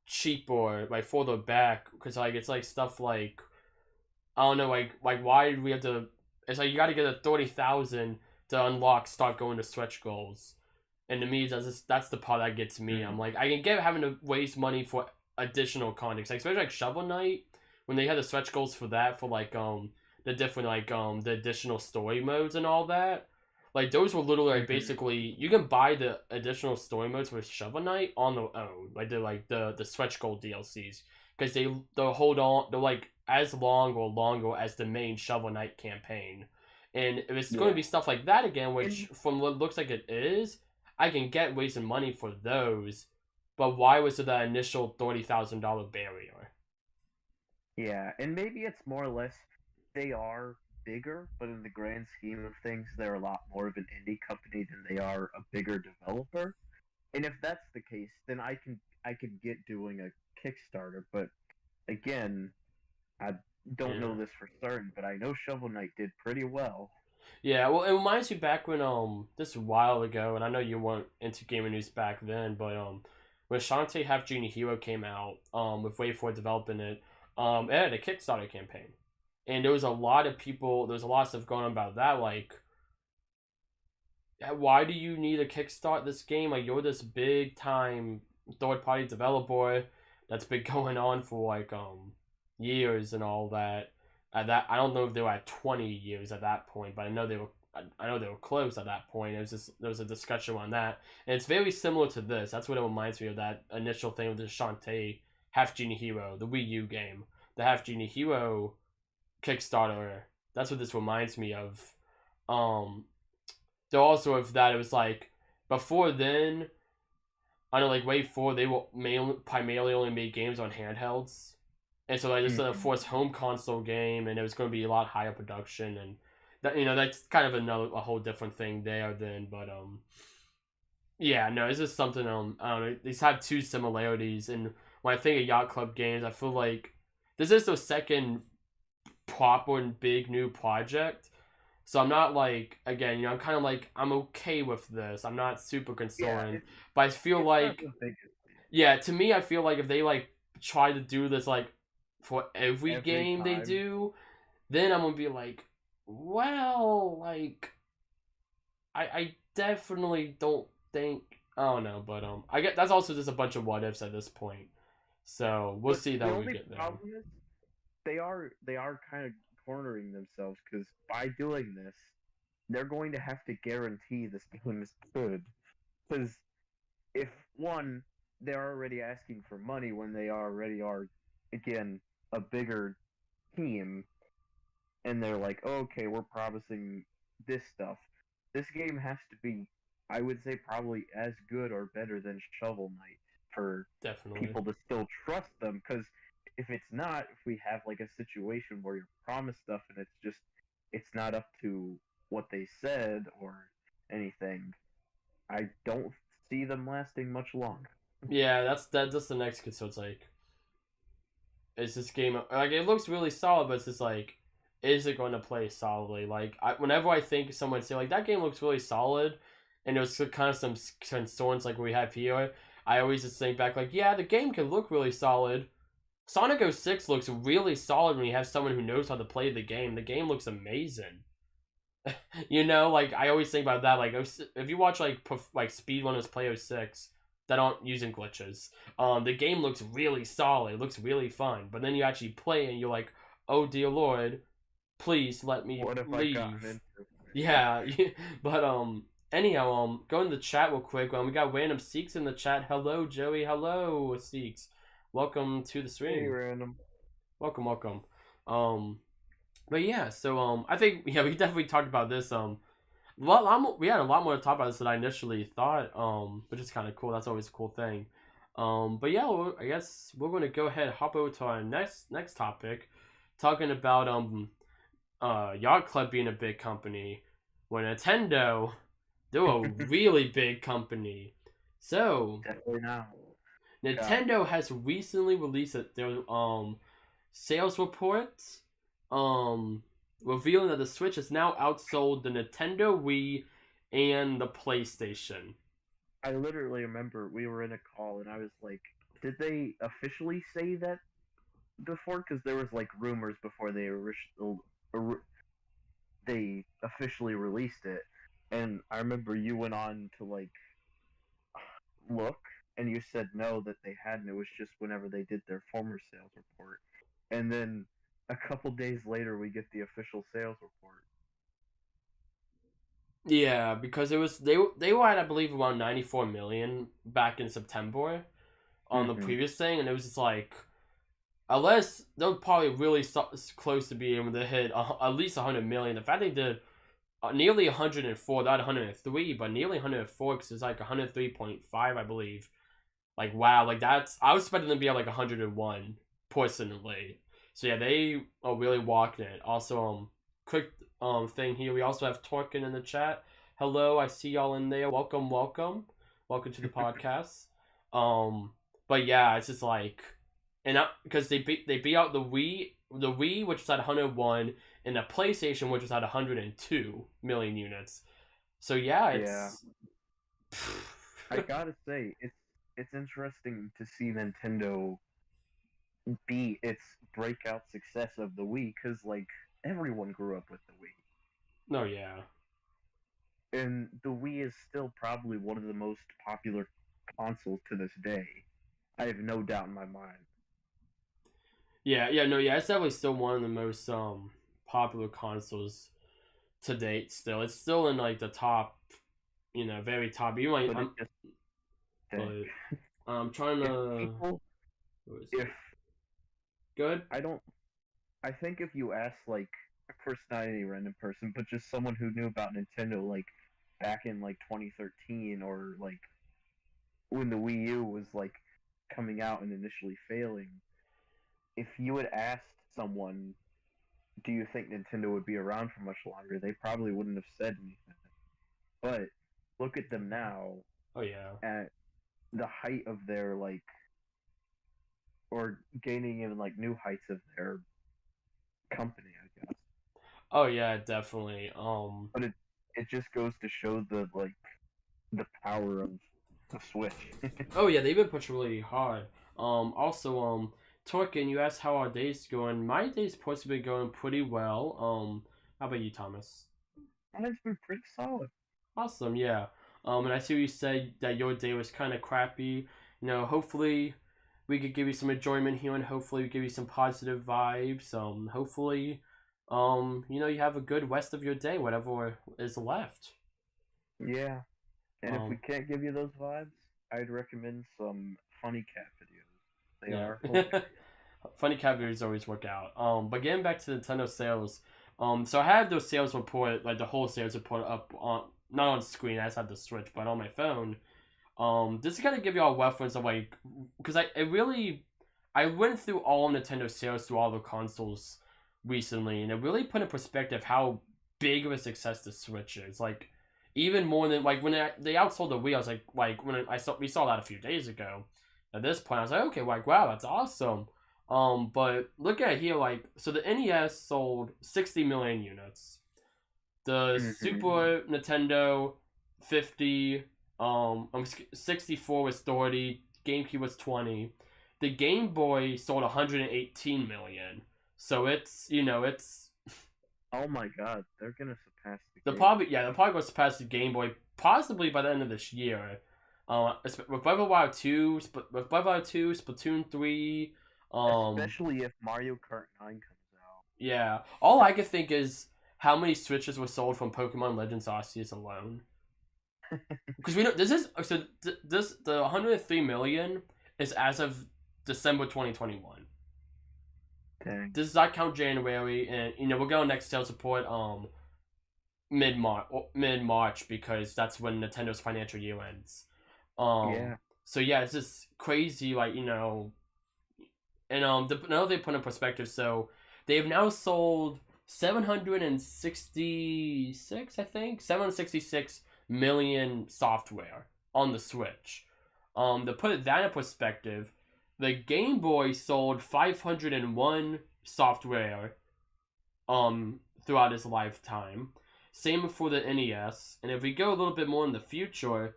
cheaper, like further back, because like it's like stuff like I don't know, like why do we have to? It's like you got to get a 30,000 to unlock, start going to stretch goals, and to me that's the part that gets me. I'm Mm. like I can get having to waste money for additional content, like especially like Shovel Knight when they had the stretch goals for that for like the different like the additional story modes and all that. Like those were literally like Mm-hmm. basically you can buy the additional story modes with Shovel Knight on their own, like the stretch goal DLCs because they'll hold on they're like as long or longer as the main Shovel Knight campaign. And if it's going to Yeah, be stuff like that again, which and from what looks like it is, I can get wasting money for those. But why was it that initial $30,000 barrier? yeah, and maybe it's more or less they are bigger, but in the grand scheme of things, they're a lot more of an indie company than they are a bigger developer. And if that's the case, then I can get doing a Kickstarter. But again, I don't know Yeah. this for certain, but I know Shovel Knight did pretty well. Yeah, well, it reminds me back when this a while ago, and I know you weren't into gaming news back then, but when Shantae Half Genie Hero came out, with Wait for developing it, it had a Kickstarter campaign, and there was a lot of people, there was a lot of stuff going on about that, like why do you need to kickstart this game? Like you're this big time third party developer that's been going on for like years and all that. At that I don't know if they were at 20 years at that point, but I know they were. I know they were close at that point. There was a discussion on that, and it's very similar to this. That's what it reminds me of, that initial thing with the Shantae Half Genie Hero, the Wii U game, the Half Genie Hero Kickstarter. That's what this reminds me of. Um, there also of that it was like before then I know like Wave 4 they will primarily only made games on handhelds, and so like this is a Mhm. forced home console game, and it was going to be a lot higher production, and that that's kind of a whole different thing there then. But yeah, no, it's just something I don't know, these have two similarities. And when I think of Yacht Club games, I feel like this is the second proper and big new project. So I'm not like again, I'm kind of like I'm okay with this. I'm not super Yeah, concerned, but I feel it's not like the biggest deal yeah, to me I feel like if they like try to do this like for every every game they time. do, then I'm gonna be like, well, like I definitely don't think I don't know, but I get that's also just a bunch of what ifs at this point. So we'll But see that the when we only get there. problem is they are kind of cornering themselves because by doing this, they're going to have to guarantee this game is good. Because if one, they're already asking for money when they already are, again, a bigger team, and they're like, oh, okay, we're promising this stuff. This game has to be, I would say, probably as good or better than Shovel Knight for Definitely. people to still trust them. Because if it's not, if we have like a situation where you're promised stuff and it's not up to what they said or anything, I don't see them lasting much longer. Yeah, that's the next concern. It's like is this game like it looks really solid, but it's just like, is it going to play solidly? Like whenever I think someone say like that game looks really solid, and there's kind of some concerns like we have here, I always just think back like, yeah, the game can look really solid. Sonic 06 looks really solid when you have someone who knows how to play the game. The game looks amazing. Like I always think about that. Like if you watch like speedrunners play 06 that aren't using glitches, the game looks really solid. It looks really fun. But then you actually play and you're like, oh dear lord, Please let me What have I gotten leave. into? Yeah, but anyhow, go in the chat real quick. We got random Seeks in the chat. Hello, Joey. Hello, Seeks. Welcome to the Hey, stream. random. Welcome, welcome. Um, but yeah, so I think yeah we definitely talked about this. We had a lot more to talk about this than I initially thought. Which is kind of cool. That's always a cool thing. But yeah, I guess we're gonna go ahead and hop over to our next topic, talking about Yacht Club being a big company, when Nintendo, they're a really big company. So Definitely now. God. Nintendo has recently released their sales report, um revealing that the Switch has now outsold the Nintendo Wii and the PlayStation. I literally remember we were in a call and I was like, did they officially say that before? Because there was like rumors before they officially released it. And I remember you went on to like look and you said no, that they hadn't. It was just whenever they did their former sales report. And then a couple days later, we get the official sales report. Yeah, because it was they were at I believe around 94 million back in September on the Mm-hmm. previous thing, and it was just like unless they're probably really close to being able to hit at least 100 million. The fact they did nearly 104, not 103, but nearly 104 because it's like 103.5, I believe. Like wow, like that's I was expecting them to be at like 101 personally. So yeah, they are really walking it. Also, quick thing here. We also have Torkin in the chat. Hello, I see y'all in there. Welcome, welcome, welcome to the podcast. Um, but yeah, it's just like, and because they beat out the Wii, which was at 101, and the PlayStation, which was at 102 million units. So yeah, Yeah, it's. I gotta say, it's interesting to see Nintendo beat its breakout success of the Wii, because like everyone grew up with the Wii, No, yeah. and the Wii is still probably one of the most popular consoles to this day. I have no doubt in my mind. Yeah, no, yeah, it's definitely still one of the most popular consoles to date. Still, it's still in like the top, very top. You might, But it just think but I'm trying if to. people, Where is if it? Good. I don't, I think if you ask like, of course not any random person, but just someone who knew about Nintendo like back in like 2013 or like when the Wii U was like coming out and initially failing, if you had asked someone, do you think Nintendo would be around for much longer? They probably wouldn't have said anything. But look at them now Oh yeah. at the height of their like, or gaining even like new heights of their company, I guess. Oh yeah, definitely. But it just goes to show the like the power of the Switch. Oh yeah, they've been pushing really hard. Also, Torkin, you asked how our day's going. My day's supposed to be going pretty well. How about you, Thomas? Mine's been pretty solid. Awesome, yeah. And I see you said that your day was kind of crappy. Hopefully we could give you some enjoyment here, and hopefully we give you some positive vibes. Hopefully, you have a good rest of your day, whatever is left. Yeah, and if we Um, can't give you those vibes, I'd recommend some funny cat videos. They yeah. are hilarious. Funny cat videos always work out. But getting back to Nintendo sales, so I had the sales report, like the whole sales report, up on not on screen. I just had the Switch, but on my phone. Just to kind of give you all a reference of like, because I went through all Nintendo sales through all the consoles recently, and it really put in perspective how big of a success the Switch is. Like, even more than like when they outsold the Wii, I was like when we saw that a few days ago. At this point, I was like, okay, like wow, that's awesome. But look at it here, like so the NES sold 60 million units. The Mm-hmm. Super Nintendo 50, 64 was 30, GameCube was 20. The Game Boy sold 118 million. So it's Oh my god, they're gonna surpass the the game. probably yeah, they'll probably go surpass the Game Boy possibly by the end of this year. With Breath of the Wild 2, Splatoon 3, um Especially if Mario Kart 9 comes out. Yeah. All I could think is how many Switches were sold from Pokemon Legends Arceus alone. Because we know this is so this the 103 million is as of December 2021. Dang. This does not count January, and we're going next sales report mid March because that's when Nintendo's financial year ends. Yeah. So yeah, it's just crazy, like and now they put in perspective. So they've now sold 766, I think, 766 million software on the Switch. To put that in perspective, the Game Boy sold 501 software throughout its lifetime. Same for the NES. And if we go a little bit more in the future,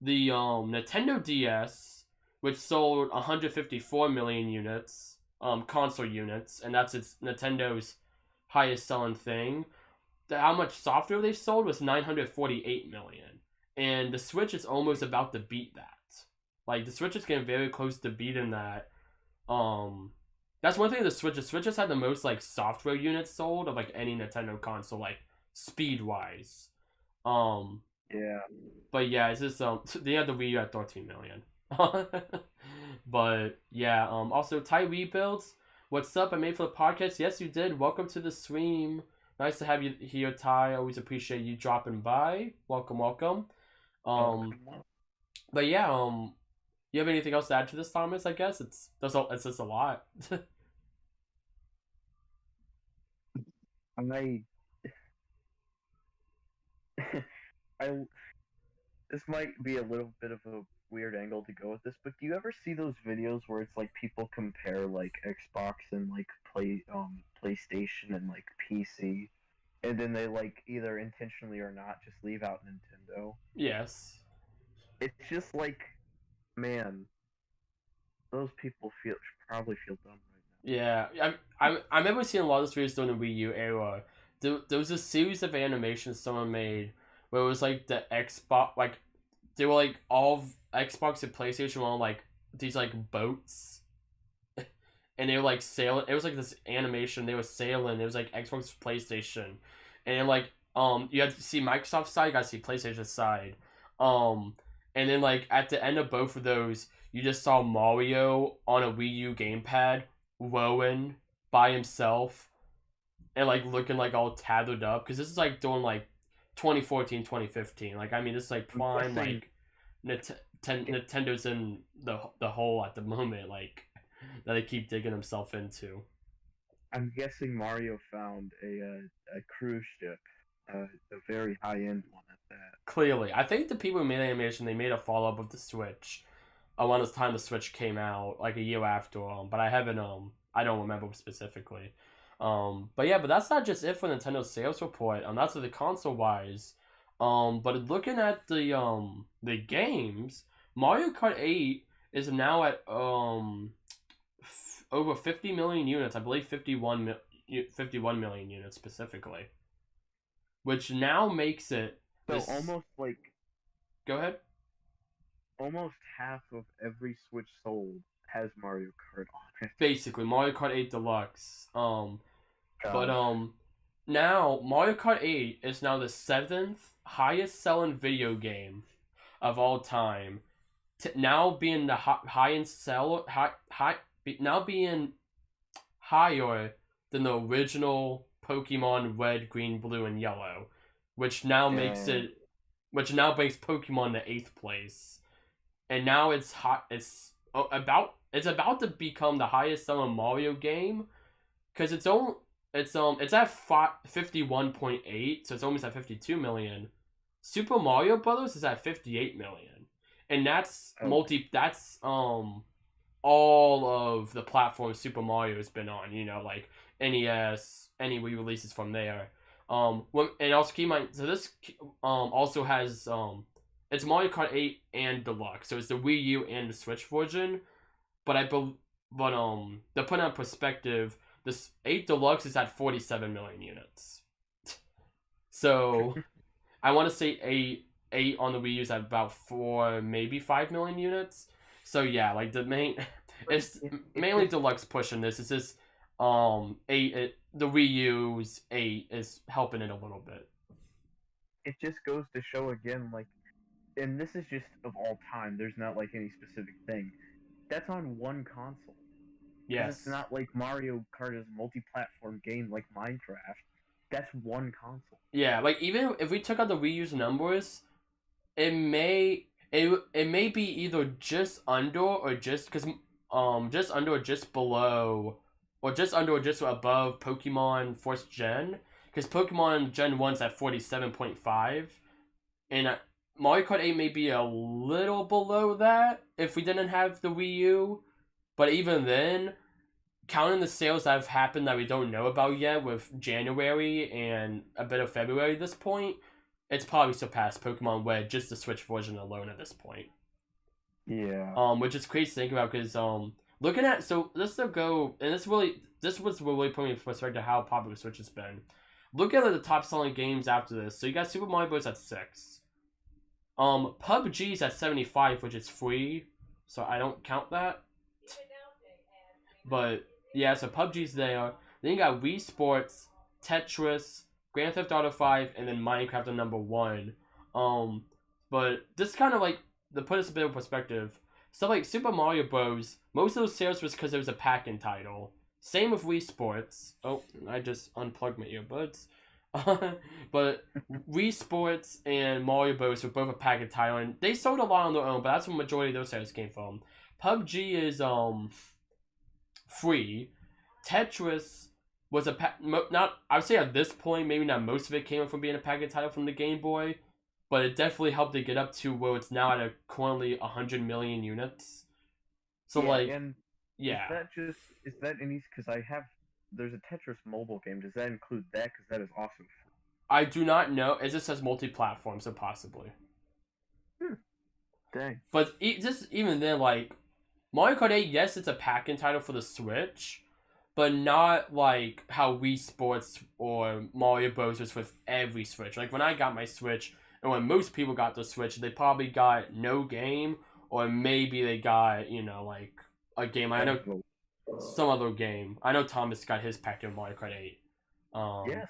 the Nintendo DS, which sold 154 million units, console units, and that's its Nintendo's highest selling thing. How much software they sold was 948 million, and the Switch is almost about to beat that. Like the Switch is getting very close to beating that. That's one thing of the Switch. The Switch has had the most like software units sold of like any Nintendo console, like speed wise. Yeah. But yeah, it's just they had the Wii U at 13 million. But yeah, also Ty Rebuilds, what's up? I made for the podcast. Yes, you did. Welcome to the stream. Nice to have you here, Ty. Always appreciate you dropping by. Welcome, welcome. But yeah, you have anything else to add to this, Thomas? I guess it's just a lot. I I this might be a little bit of a weird angle to go with this, but do you ever see those videos where it's like people compare like Xbox and like PlayStation and like PC, and then they like either intentionally or not just leave out Nintendo? Yes. It's just like, man, those people probably feel dumb right Yeah, I remember seeing a lot of those videos during the Wii U era. There was a series of animations someone made where it was like the Xbox, like they were like all Xbox and PlayStation were on like these like boats, and they were like sailing. It was like this animation. They were sailing. It was like Xbox, PlayStation, and like you had to see Microsoft side, you got to see PlayStation side, and then like at the end of both of those, you just saw Mario on a Wii U gamepad, rowing by himself, and like looking like all tattered up because this is like during like 2014, 2015. Like I mean, this is like now. prime like Nintendo's in the hole at the moment, like that they keep digging himself into. I'm guessing Mario found a cruise ship, a very high end one at that. Clearly, I think the people who made the animation they made a follow up of the Switch. Around the time the Switch came out, like a year after, but I haven't I don't remember specifically. But yeah, but that's not just it for Nintendo's sales report. That's the console wise. But looking at the games, Mario Kart 8 is now at over 50 million units. I believe 51 million units specifically, which now makes it So almost like Go ahead. almost half of every Switch sold has Mario Kart on it. Basically, Mario Kart 8 Deluxe. But Gosh. now Mario Kart 8 is now the seventh highest selling video game of all time. Now being the now being higher than the original Pokemon Red, Green, Blue, and Yellow, which now makes Dang. which now brings Pokemon to eighth place, and now it's hot. It's about to become the highest selling Mario game because it's at 51.8, so it's almost at 52 million. Super Mario Brothers is at 58 million, and that's that's all of the platforms Super Mario has been on. Like NES, any re-releases from there. And also keep in mind, so this also has it's Mario Kart 8 and Deluxe, so it's the Wii U and the Switch version. But to put it in perspective, this 8 Deluxe is at 47 million units. So I want to say 8 on the Wii U is at about 4, maybe 5 million units. So yeah, like it's mainly Deluxe pushing this. It's just the Wii U's 8 is helping it a little bit. It just goes to show again, like, and this is just of all time. There's not like any specific thing. That's on one console. Because it's Yes. not like Mario Kart is a multi-platform game like Minecraft. That's one console. Yeah, like even if we took out the Wii U's numbers, it may be either just under or just under or just below or just under or just above Pokemon First Gen, because Pokemon Gen 1's at 47.5, and Mario Kart 8 may be a little below that if we didn't have the Wii U, but even then, counting the sales that have happened that we don't know about yet with January and a bit of February at this point, it's probably surpassed Pokemon Red, just the Switch version alone at this point. Yeah. Which is crazy to think about because looking at, so let's go, and this was really putting in perspective how popular Switch has been. Look at the top selling games after this. So you got Super Mario Bros. At 6. PUBG's at 75, which is free, so I don't count that. But yeah, so PUBG's there. Then you got Wii Sports, Tetris, Grand Theft Auto 5, and then Minecraft at number 1. But this kind of like, to put us a bit of perspective, stuff like Super Mario Bros., most of those sales was because there was a pack-in title. Same with Wii Sports. Oh, I just unplugged my earbuds. But Wii Sports and Mario Bros. Were both a pack-in title, and they sold a lot on their own, but that's where the majority of those sales came from. PUBG is free. Tetris was not, I would say at this point, maybe not most of it came from being a packet title from the Game Boy, but it definitely helped it get up to where it's now at currently 100 million units. So yeah, like, and yeah. is that any? Because there's a Tetris mobile game. Does that include that? Because that is also free. I do not know. It just says multi-platform, so possibly. Dang. But just even then, like, Mario Kart 8, yes, it's a pack-in title for the Switch, but not like how Wii Sports or Mario Bros. Was with every Switch. Like, when I got my Switch, and when most people got the Switch, they probably got no game, or maybe they got, like, a game. I know some other game. I know Thomas got his pack in Mario Kart 8. Yes.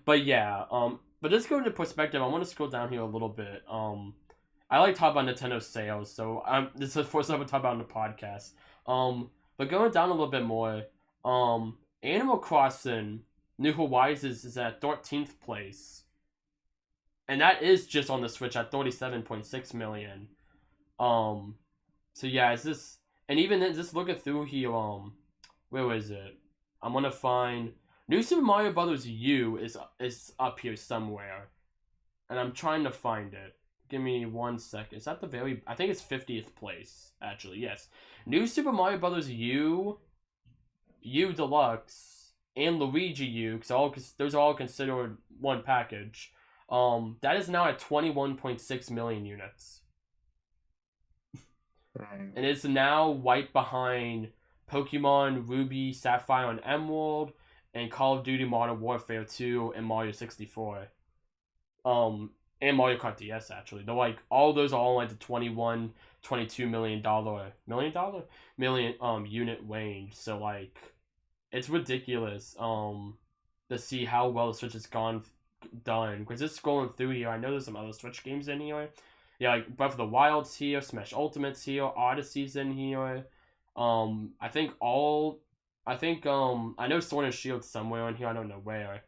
But yeah, but let's go into perspective. I want to scroll down here a little bit. I like talking about Nintendo sales, so this is the first time I talk about on the podcast. But going down a little bit more, Animal Crossing New Horizons is at 13th place, and that is just on the Switch at 37.6 million. So yeah, is this, and even then, just looking through here, where is it? I'm gonna find New Super Mario Brothers U is up here somewhere, and I'm trying to find it. Give me 1 second. Is that the very? I think it's 50th place. Actually, yes. New Super Mario Brothers U, U Deluxe, and Luigi U, because those are all considered one package. That is now at 21.6 million units, and it's now right behind Pokemon Ruby, Sapphire, and Emerald, and Call of Duty Modern Warfare 2 and Mario 64. And Mario Kart DS, actually. They're like, all those are all like the $21-22 million unit range. So like, it's ridiculous to see how well the Switch has done. Because just scrolling through here, I know there's some other Switch games in here. Yeah, like Breath of the Wild's here, Smash Ultimate's here, Odyssey's in here. I know Sword and Shield's somewhere in here. I don't know where.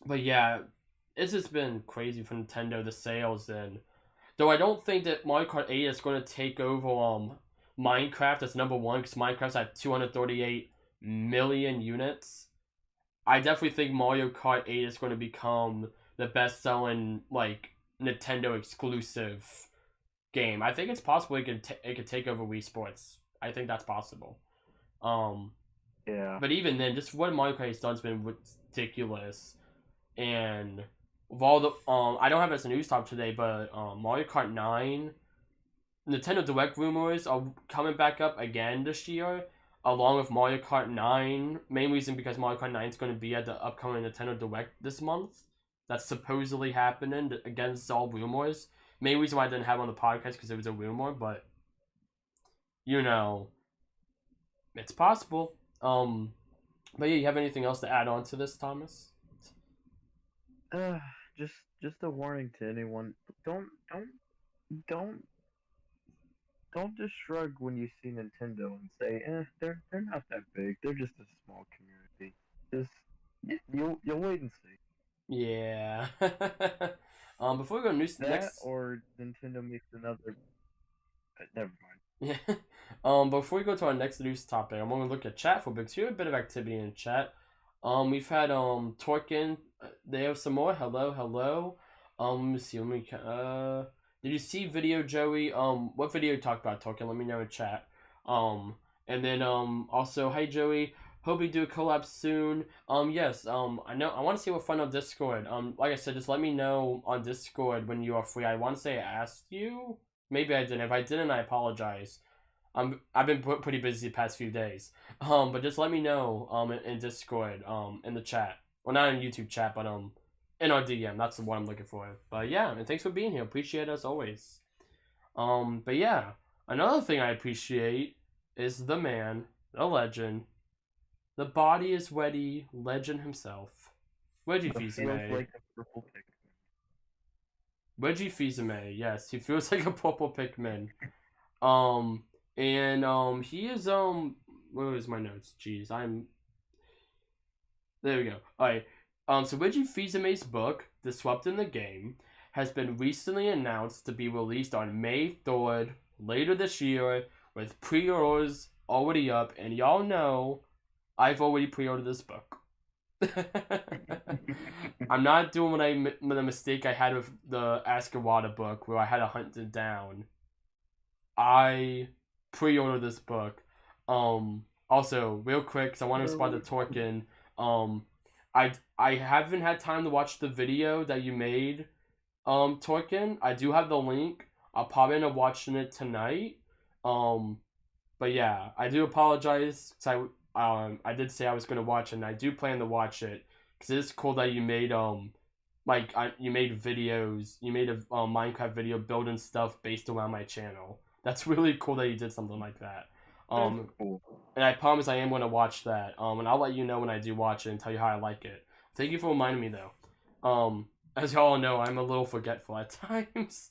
But yeah, it's just been crazy for Nintendo, the sales. And though I don't think that Mario Kart 8 is going to take over Minecraft as number 1, because Minecraft's at 238 million units. I definitely think Mario Kart 8 is going to become the best selling like Nintendo exclusive game. I think it's possible it could take over Wii Sports. I think that's possible. Yeah. But even then, just what Mario Kart has done has been ridiculous. And with all the I don't have it as a news top today, but Mario Kart 9, Nintendo Direct rumors are coming back up again this year, along with Mario Kart 9. Main reason because Mario Kart 9 is going to be at the upcoming Nintendo Direct this month. That's supposedly happening against all rumors. Main reason why I didn't have it on the podcast because it was a rumor, but It's possible. But yeah, you have anything else to add on to this, Thomas? Uh, just just a warning to anyone: don't don't don't don't just shrug when you see Nintendo and say, they're not that big. They're just a small community. Just you'll wait and see. Yeah. Before we go That next, or Nintendo makes another. Never mind. yeah. Before we go to our next news topic, I'm gonna look at chat for because we have a bit of activity in chat. We've had Torkin. They have some more. Hello, hello. Let me see. Did you see video, Joey? What video you talked about, Torkin? Let me know in chat. And then also, hi Joey. Hope we do a collab soon. Yes. I know. I want to see what fun on Discord. Like I said, just let me know on Discord when you are free. I want to say I asked you. Maybe I didn't. If I didn't, I apologize. I've been pretty busy the past few days. But just let me know in Discord in the chat. Well, not in YouTube chat, but in our DM. That's the one I'm looking for. But yeah, and thanks for being here. Appreciate it as always. But yeah, another thing I appreciate is the man, the legend, the body is ready, legend himself, Reggie The feels Fils-Aimé. like a purple pick. Reggie Fils-Aimé. Yes, he feels like a purple Pikmin. Um, he is Where is my notes? Jeez, I'm there. We go. All right. So Reggie Fils-Aimé's book, Disrupting the Game, has been recently announced to be released on May 3rd, later this year, with pre-orders already up, and y'all know I've already pre-ordered this book. I'm not doing the mistake I had with the Askawada book, where I had to hunt it down. I pre-ordered this book. Also, real quick, because I want to respond to Torkin. Um, I haven't had time to watch the video that you made, Torkin. I do have the link. I'll probably end up watching it tonight. Um, but yeah, I do apologize because I did say I was gonna watch it, and I do plan to watch it because it's cool that you made you made videos, you made a Minecraft video building stuff based around my channel. That's really cool that you did something like that. That's Um, cool. and I promise I am gonna watch that. And I'll let you know when I do watch it and tell you how I like it. Thank you for reminding me though. As y'all know, I'm a little forgetful at times.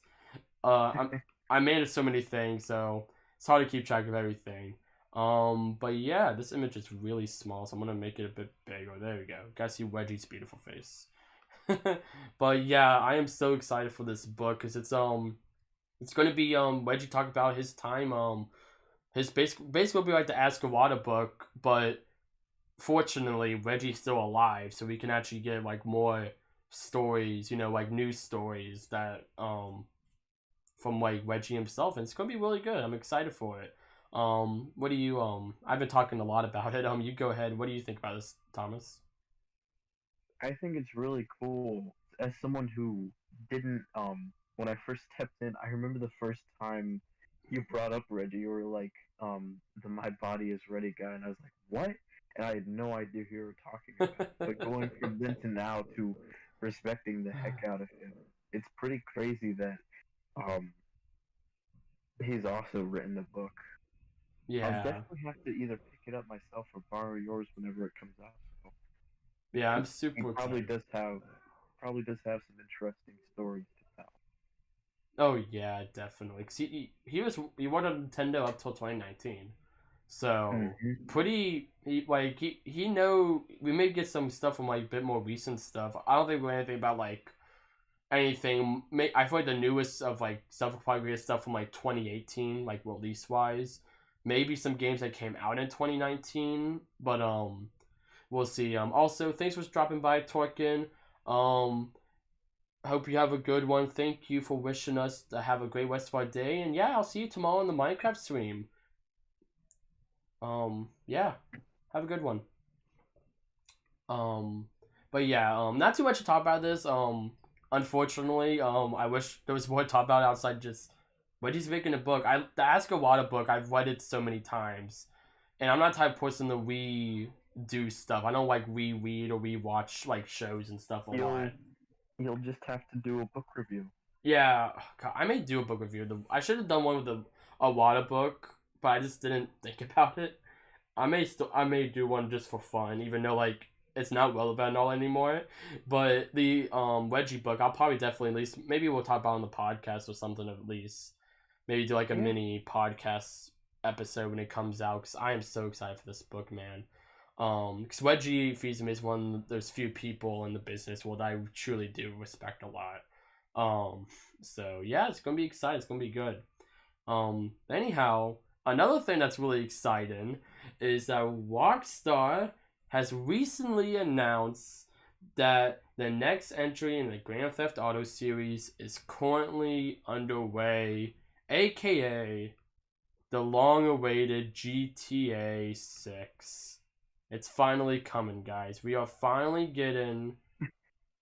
I'm I manage so many things, so it's hard to keep track of everything. But yeah, this image is really small, so I'm gonna make it a bit bigger. There we go. Gotta see Reggie's beautiful face. But yeah, I am so excited for this book because it's gonna be Reggie talk about his time his basically will be like the Ask Awada book, but fortunately Reggie's still alive, so we can actually get like more stories, like news stories that from like Reggie himself, and it's gonna be really good. I'm excited for it. What do you I've been talking a lot about it. You go ahead. What do you think about this, Thomas? I think it's really cool. As someone who didn't, when I first stepped in, I remember the first time you brought up Reggie. You were like, the "My Body Is Ready" guy, and I was like, what? And I had no idea who you were talking about. But going from then to now to respecting the heck out of him, it's pretty crazy that um he's also written a book. I'll Yeah, definitely have to either pick it up myself or borrow yours whenever it comes out. So, yeah, I'm because he super excited. probably does have some interesting stories to tell. Oh yeah, definitely. 'Cause he worked on Nintendo up till 2019, so Mm-hmm. pretty. He know we may get some stuff from like a bit more recent stuff. I don't think we're anything about like anything. I feel like the newest of like stuff will probably get stuff from like 2018, like release wise. Maybe some games that came out in 2019, but we'll see. Also, thanks for dropping by, Torkin. Um, hope you have a good one. Thank you for wishing us to have a great rest of our day. And yeah, I'll see you tomorrow on the Minecraft stream. Yeah, have a good one. Um, but yeah, not too much to talk about this. Unfortunately, I wish there was more to talk about outside just what he's making a book. The Ask a Wada book. I've read it so many times, and I'm not the type of person to do stuff. I don't like reread or rewatch like shows and stuff a lot. You'll you'll just have to do a book review. Yeah, God, I may do a book review. I should have done one with a Wada book, but I just didn't think about it. I may do one just for fun, even though like it's not relevant at all anymore. But the Reggie book, I'll probably definitely at least maybe we'll talk about on the podcast or something at least. Maybe do like a Yeah. mini podcast episode when it comes out because I am so excited for this book, man. Because Reggie Fils-Aimé is one of those few people in the business world I truly do respect a lot. So yeah, it's gonna be exciting. It's gonna be good. Anyhow, another thing that's really exciting is that Rockstar has recently announced that the next entry in the Grand Theft Auto series is currently underway, aka the long-awaited GTA 6. It's finally coming, guys. We are finally getting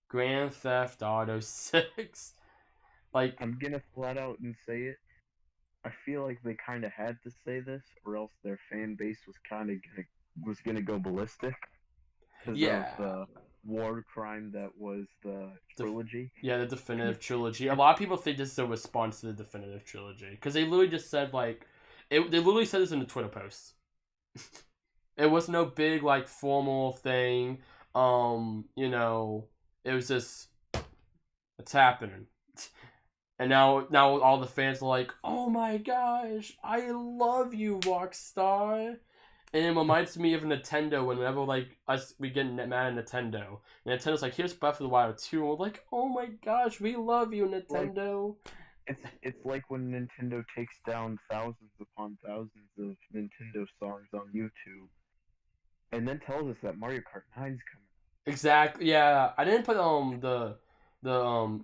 Grand Theft Auto 6. Like, I'm gonna flat out and say it. I feel like they kind of had to say this, or else their fan base was gonna go ballistic because of yeah, the war crime that was the the trilogy. yeah, the definitive trilogy. A lot of people think this is a response to the definitive trilogy because they literally just said like, they literally said this in a Twitter post. It was no big like formal thing. It was just it's happening. And now all the fans are like, "Oh my gosh, I love you, Rockstar." And it reminds me of Nintendo whenever like we get mad at Nintendo. And Nintendo's like, "Here's Breath of the Wild 2." And we're like, "Oh my gosh, we love you, Like Nintendo." it's like when Nintendo takes down thousands upon thousands of Nintendo songs on YouTube, and then tells us that Mario Kart 9's coming. Exactly. Yeah, I didn't put the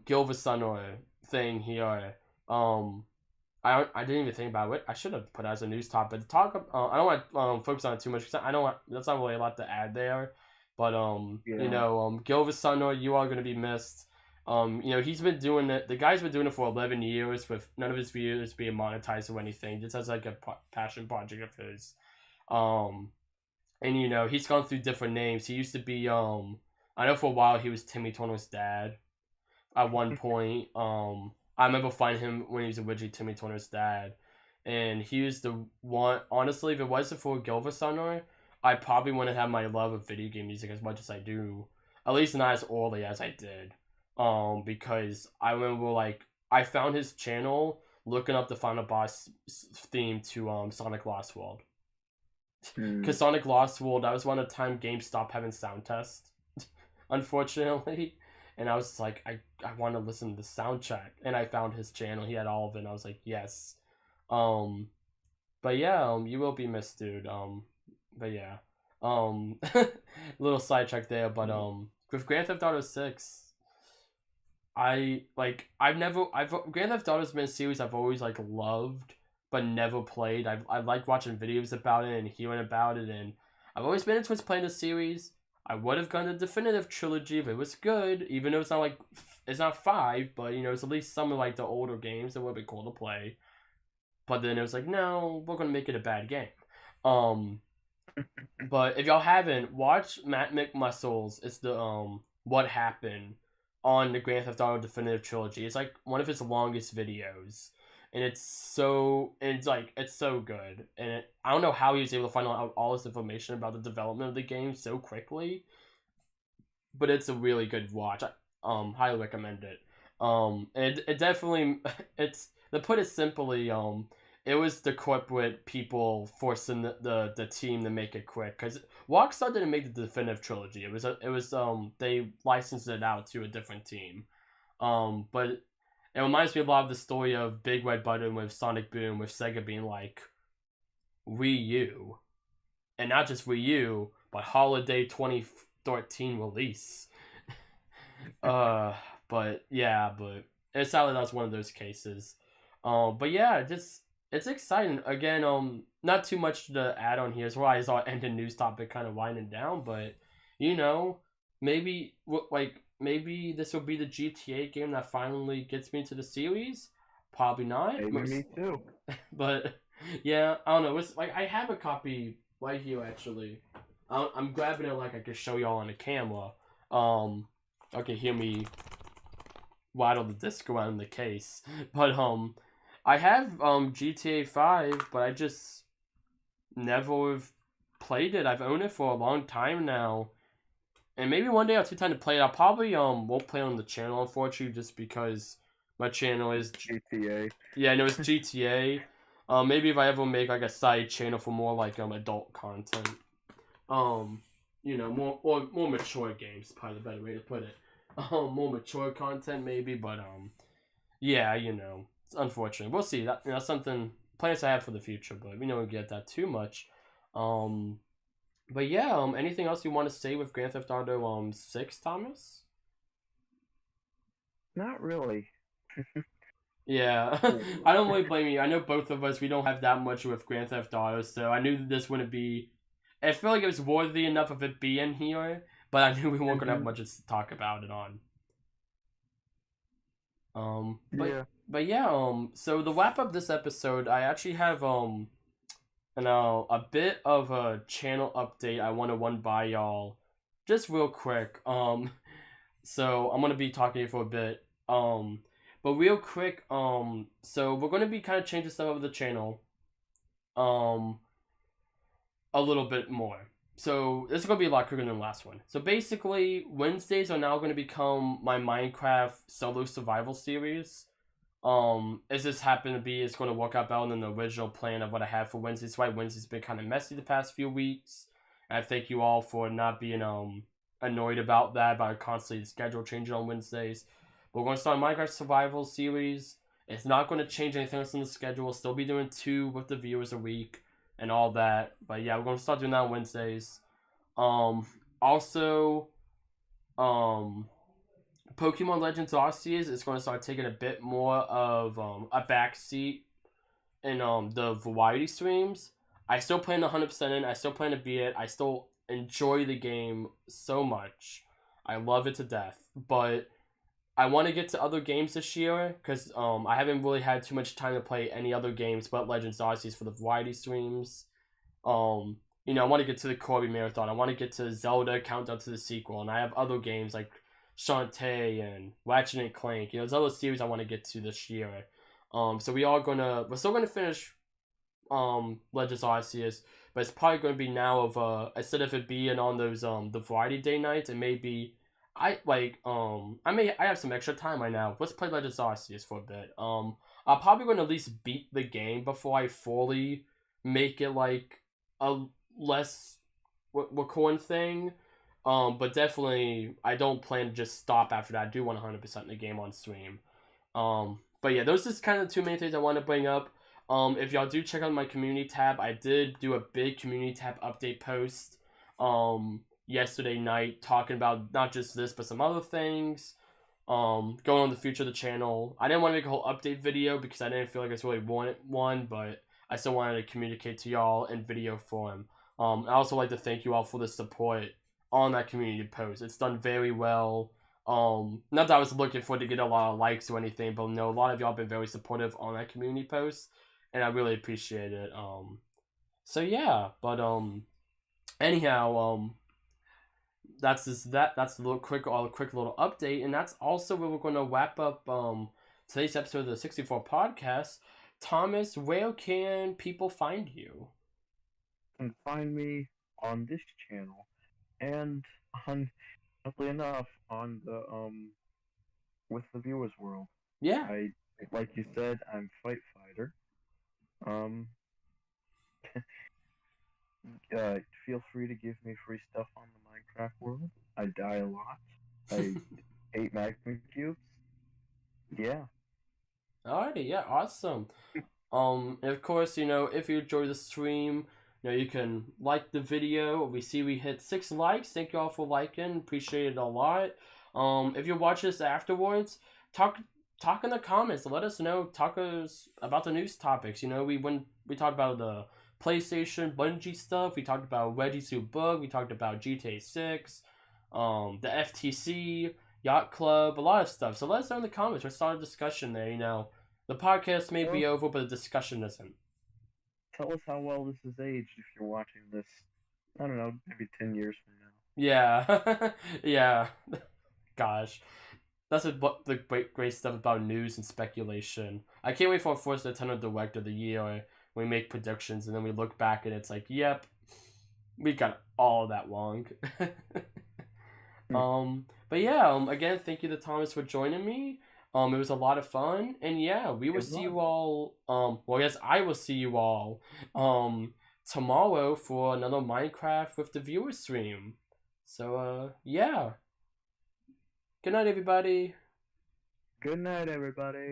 Gilva thing here. Um, I didn't even think about it. I should have put it as a news topic. I don't want to focus on it too much because I don't want. That's not really a lot to add there. But Yeah. Gilva, you are gonna be missed. He's been doing it. The guy's been doing it for 11 years with none of his videos being monetized or anything. Just as like a passion project of his. Um, and he's gone through different names. He used to be I know for a while he was Timmy Turner's dad at one point. I remember finding him when he was originally Timmy Turner's dad, and he was the one. Honestly, if it wasn't for Gilva, I probably wouldn't have my love of video game music as much as I do. At least not as early as I did. Because I remember like I found his channel looking up the final boss theme to Sonic Lost World. Hmm. Because Sonic Lost World, that was one of the time GameStop stopped having sound tests, unfortunately. And I was just like, I want to listen to the soundtrack. And I found his channel. He had all of it. And I was like, yes. Um, but yeah, you will be missed, dude. But yeah. Little sidetrack there. But with Grand Theft Auto 6, Grand Theft Auto's been a series I've always like loved but never played. I like watching videos about it and hearing about it, and I've always been into playing the series. I would have gone the definitive trilogy if it was good, even though it's not five, but it's at least some of like the older games that would be cool to play. But then it was like, no, we're gonna make it a bad game. Um, but if y'all haven't, watch Matt McMuscles. It's the What Happened on the Grand Theft Auto Definitive Trilogy. It's like one of his longest videos, and it's so good. And I don't know how he was able to find out all this information about the development of the game so quickly, but it's a really good watch. I highly recommend it. And it definitely it's to put it simply, it was the corporate people forcing the team to make it quick because Rockstar didn't make the definitive trilogy. They licensed it out to a different team. But it reminds me a lot of the story of Big Red Button with Sonic Boom, with Sega being like Wii U, and not just Wii U, but Holiday 2013 release. uh, but yeah, but it sounded like that's one of those cases. But yeah, it's exciting. Again, not too much to add on here. It's why it's all ending news topic kind of winding down. But you know, maybe maybe this will be the GTA game that finally gets me into the series. Probably not. Maybe me too. But yeah, I don't know. It's like I have a copy right here actually. I'm grabbing it like I can show y'all on the camera. Okay, hear me waddle the disc around the case. But I have GTA 5, but I just never have played it. I've owned it for a long time now, and maybe one day I'll take time to play it. I'll probably won't play on the channel, unfortunately, just because my channel is GTA. yeah, I know it's GTA. Maybe if I ever make like a side channel for more like adult content, um, more mature games, probably the better way to put it. More mature content maybe, but yeah, it's unfortunate. We'll see. That's something plans I have for the future, but we don't get that too much. Um, but yeah, anything else you want to say with Grand Theft Auto 6, Thomas? Not really. Yeah, I don't really blame you. I know both of us, we don't have that much with Grand Theft Auto, so I knew that this wouldn't be. I feel like it was worthy enough of it being here, but I knew we weren't gonna have much to talk about it on. But Yeah. but yeah, so to wrap up this episode, I actually have a bit of a channel update I want to run by y'all, just real quick. So I'm gonna be talking here for a bit. But real quick, so we're gonna be kind of changing stuff up with the channel, um, a little bit more. So this is gonna be a lot quicker than the last one. So basically, Wednesdays are now gonna become my Minecraft solo survival series. As this happened to be, it's going to work out better than the original plan of what I had for Wednesdays. That's why Wednesday's been kind of messy the past few weeks. And I thank you all for not being annoyed about that, about constantly the schedule changing on Wednesdays. But we're going to start a Minecraft Survival series. It's not going to change anything else in the schedule. We'll still be doing 2 with the viewers a week and all that. But yeah, we're going to start doing that on Wednesdays. Also, Pokemon Legends Arceus is going to start taking a bit more of a backseat in the variety streams. I still plan 100% in. I still plan to beat it. I still enjoy the game so much. I love it to death. But I want to get to other games this year because I haven't really had too much time to play any other games but Legends Arceus for the variety streams. I want to get to the Kirby Marathon. I want to get to Zelda Countdown to the Sequel, and I have other games like Shantae and Ratchet and Clank. There's other series I want to get to this year. So we're still gonna finish Legends Arceus, but it's probably gonna be now of instead of it being on those the variety day nights, it may be I have some extra time right now. Let's play Legends Arceus for a bit. I'm probably gonna at least beat the game before I fully make it like a less recording thing. But definitely, I don't plan to just stop after that. I do want 100% the game on stream. But yeah, those are just kind of the 2 main things I want to bring up. If y'all do check out my community tab, I did do a big community tab update post, yesterday night talking about not just this, but some other things. Going on the future of the channel. I didn't want to make a whole update video because I didn't feel like I really wanted one, but I still wanted to communicate to y'all in video form. I also like to thank you all for the support on that community post. It's done very well. Not that I was looking for it to get a lot of likes or anything, but no, a lot of y'all have been very supportive on that community post, and I really appreciate it. So yeah, but anyhow, that's that's a quick little update, and that's also where we're going to wrap up today's episode of the 64 podcast. Thomas, where can people find you? You can find me on this channel and on, oddly enough, on the with the viewers world. Yeah. I like you said, I'm Fight Fighter. Feel free to give me free stuff on the Minecraft world. I die a lot. I hate magma cubes. Yeah. Alrighty, yeah, awesome. And of course, if you enjoy the stream, you can like the video. We see we hit 6 likes. Thank you all for liking. Appreciate it a lot. If you watch this afterwards, talk in the comments. Let us know. Talk us about the news topics. We talked about the PlayStation Bungie stuff. We talked about Reggie's new book. We talked about GTA 6, the FTC, Yacht Club, a lot of stuff. So let us know in the comments. We'll start a discussion there. The podcast may be over, but the discussion isn't. Tell us how well this is aged if you're watching this, I don't know, maybe 10 years from now. Yeah. Yeah. Gosh. That's what the great stuff about news and speculation. I can't wait for our first Nintendo Direct of the year. We make predictions and then we look back and it's like, yep, we got all that wrong. Hmm. But yeah, again, thank you to Thomas for joining me. It was a lot of fun, and yeah, we will It see was. you all. Well, yes, I will see you all. Tomorrow for another Minecraft with the viewer stream. So, yeah. Good night, everybody. Good night, everybody.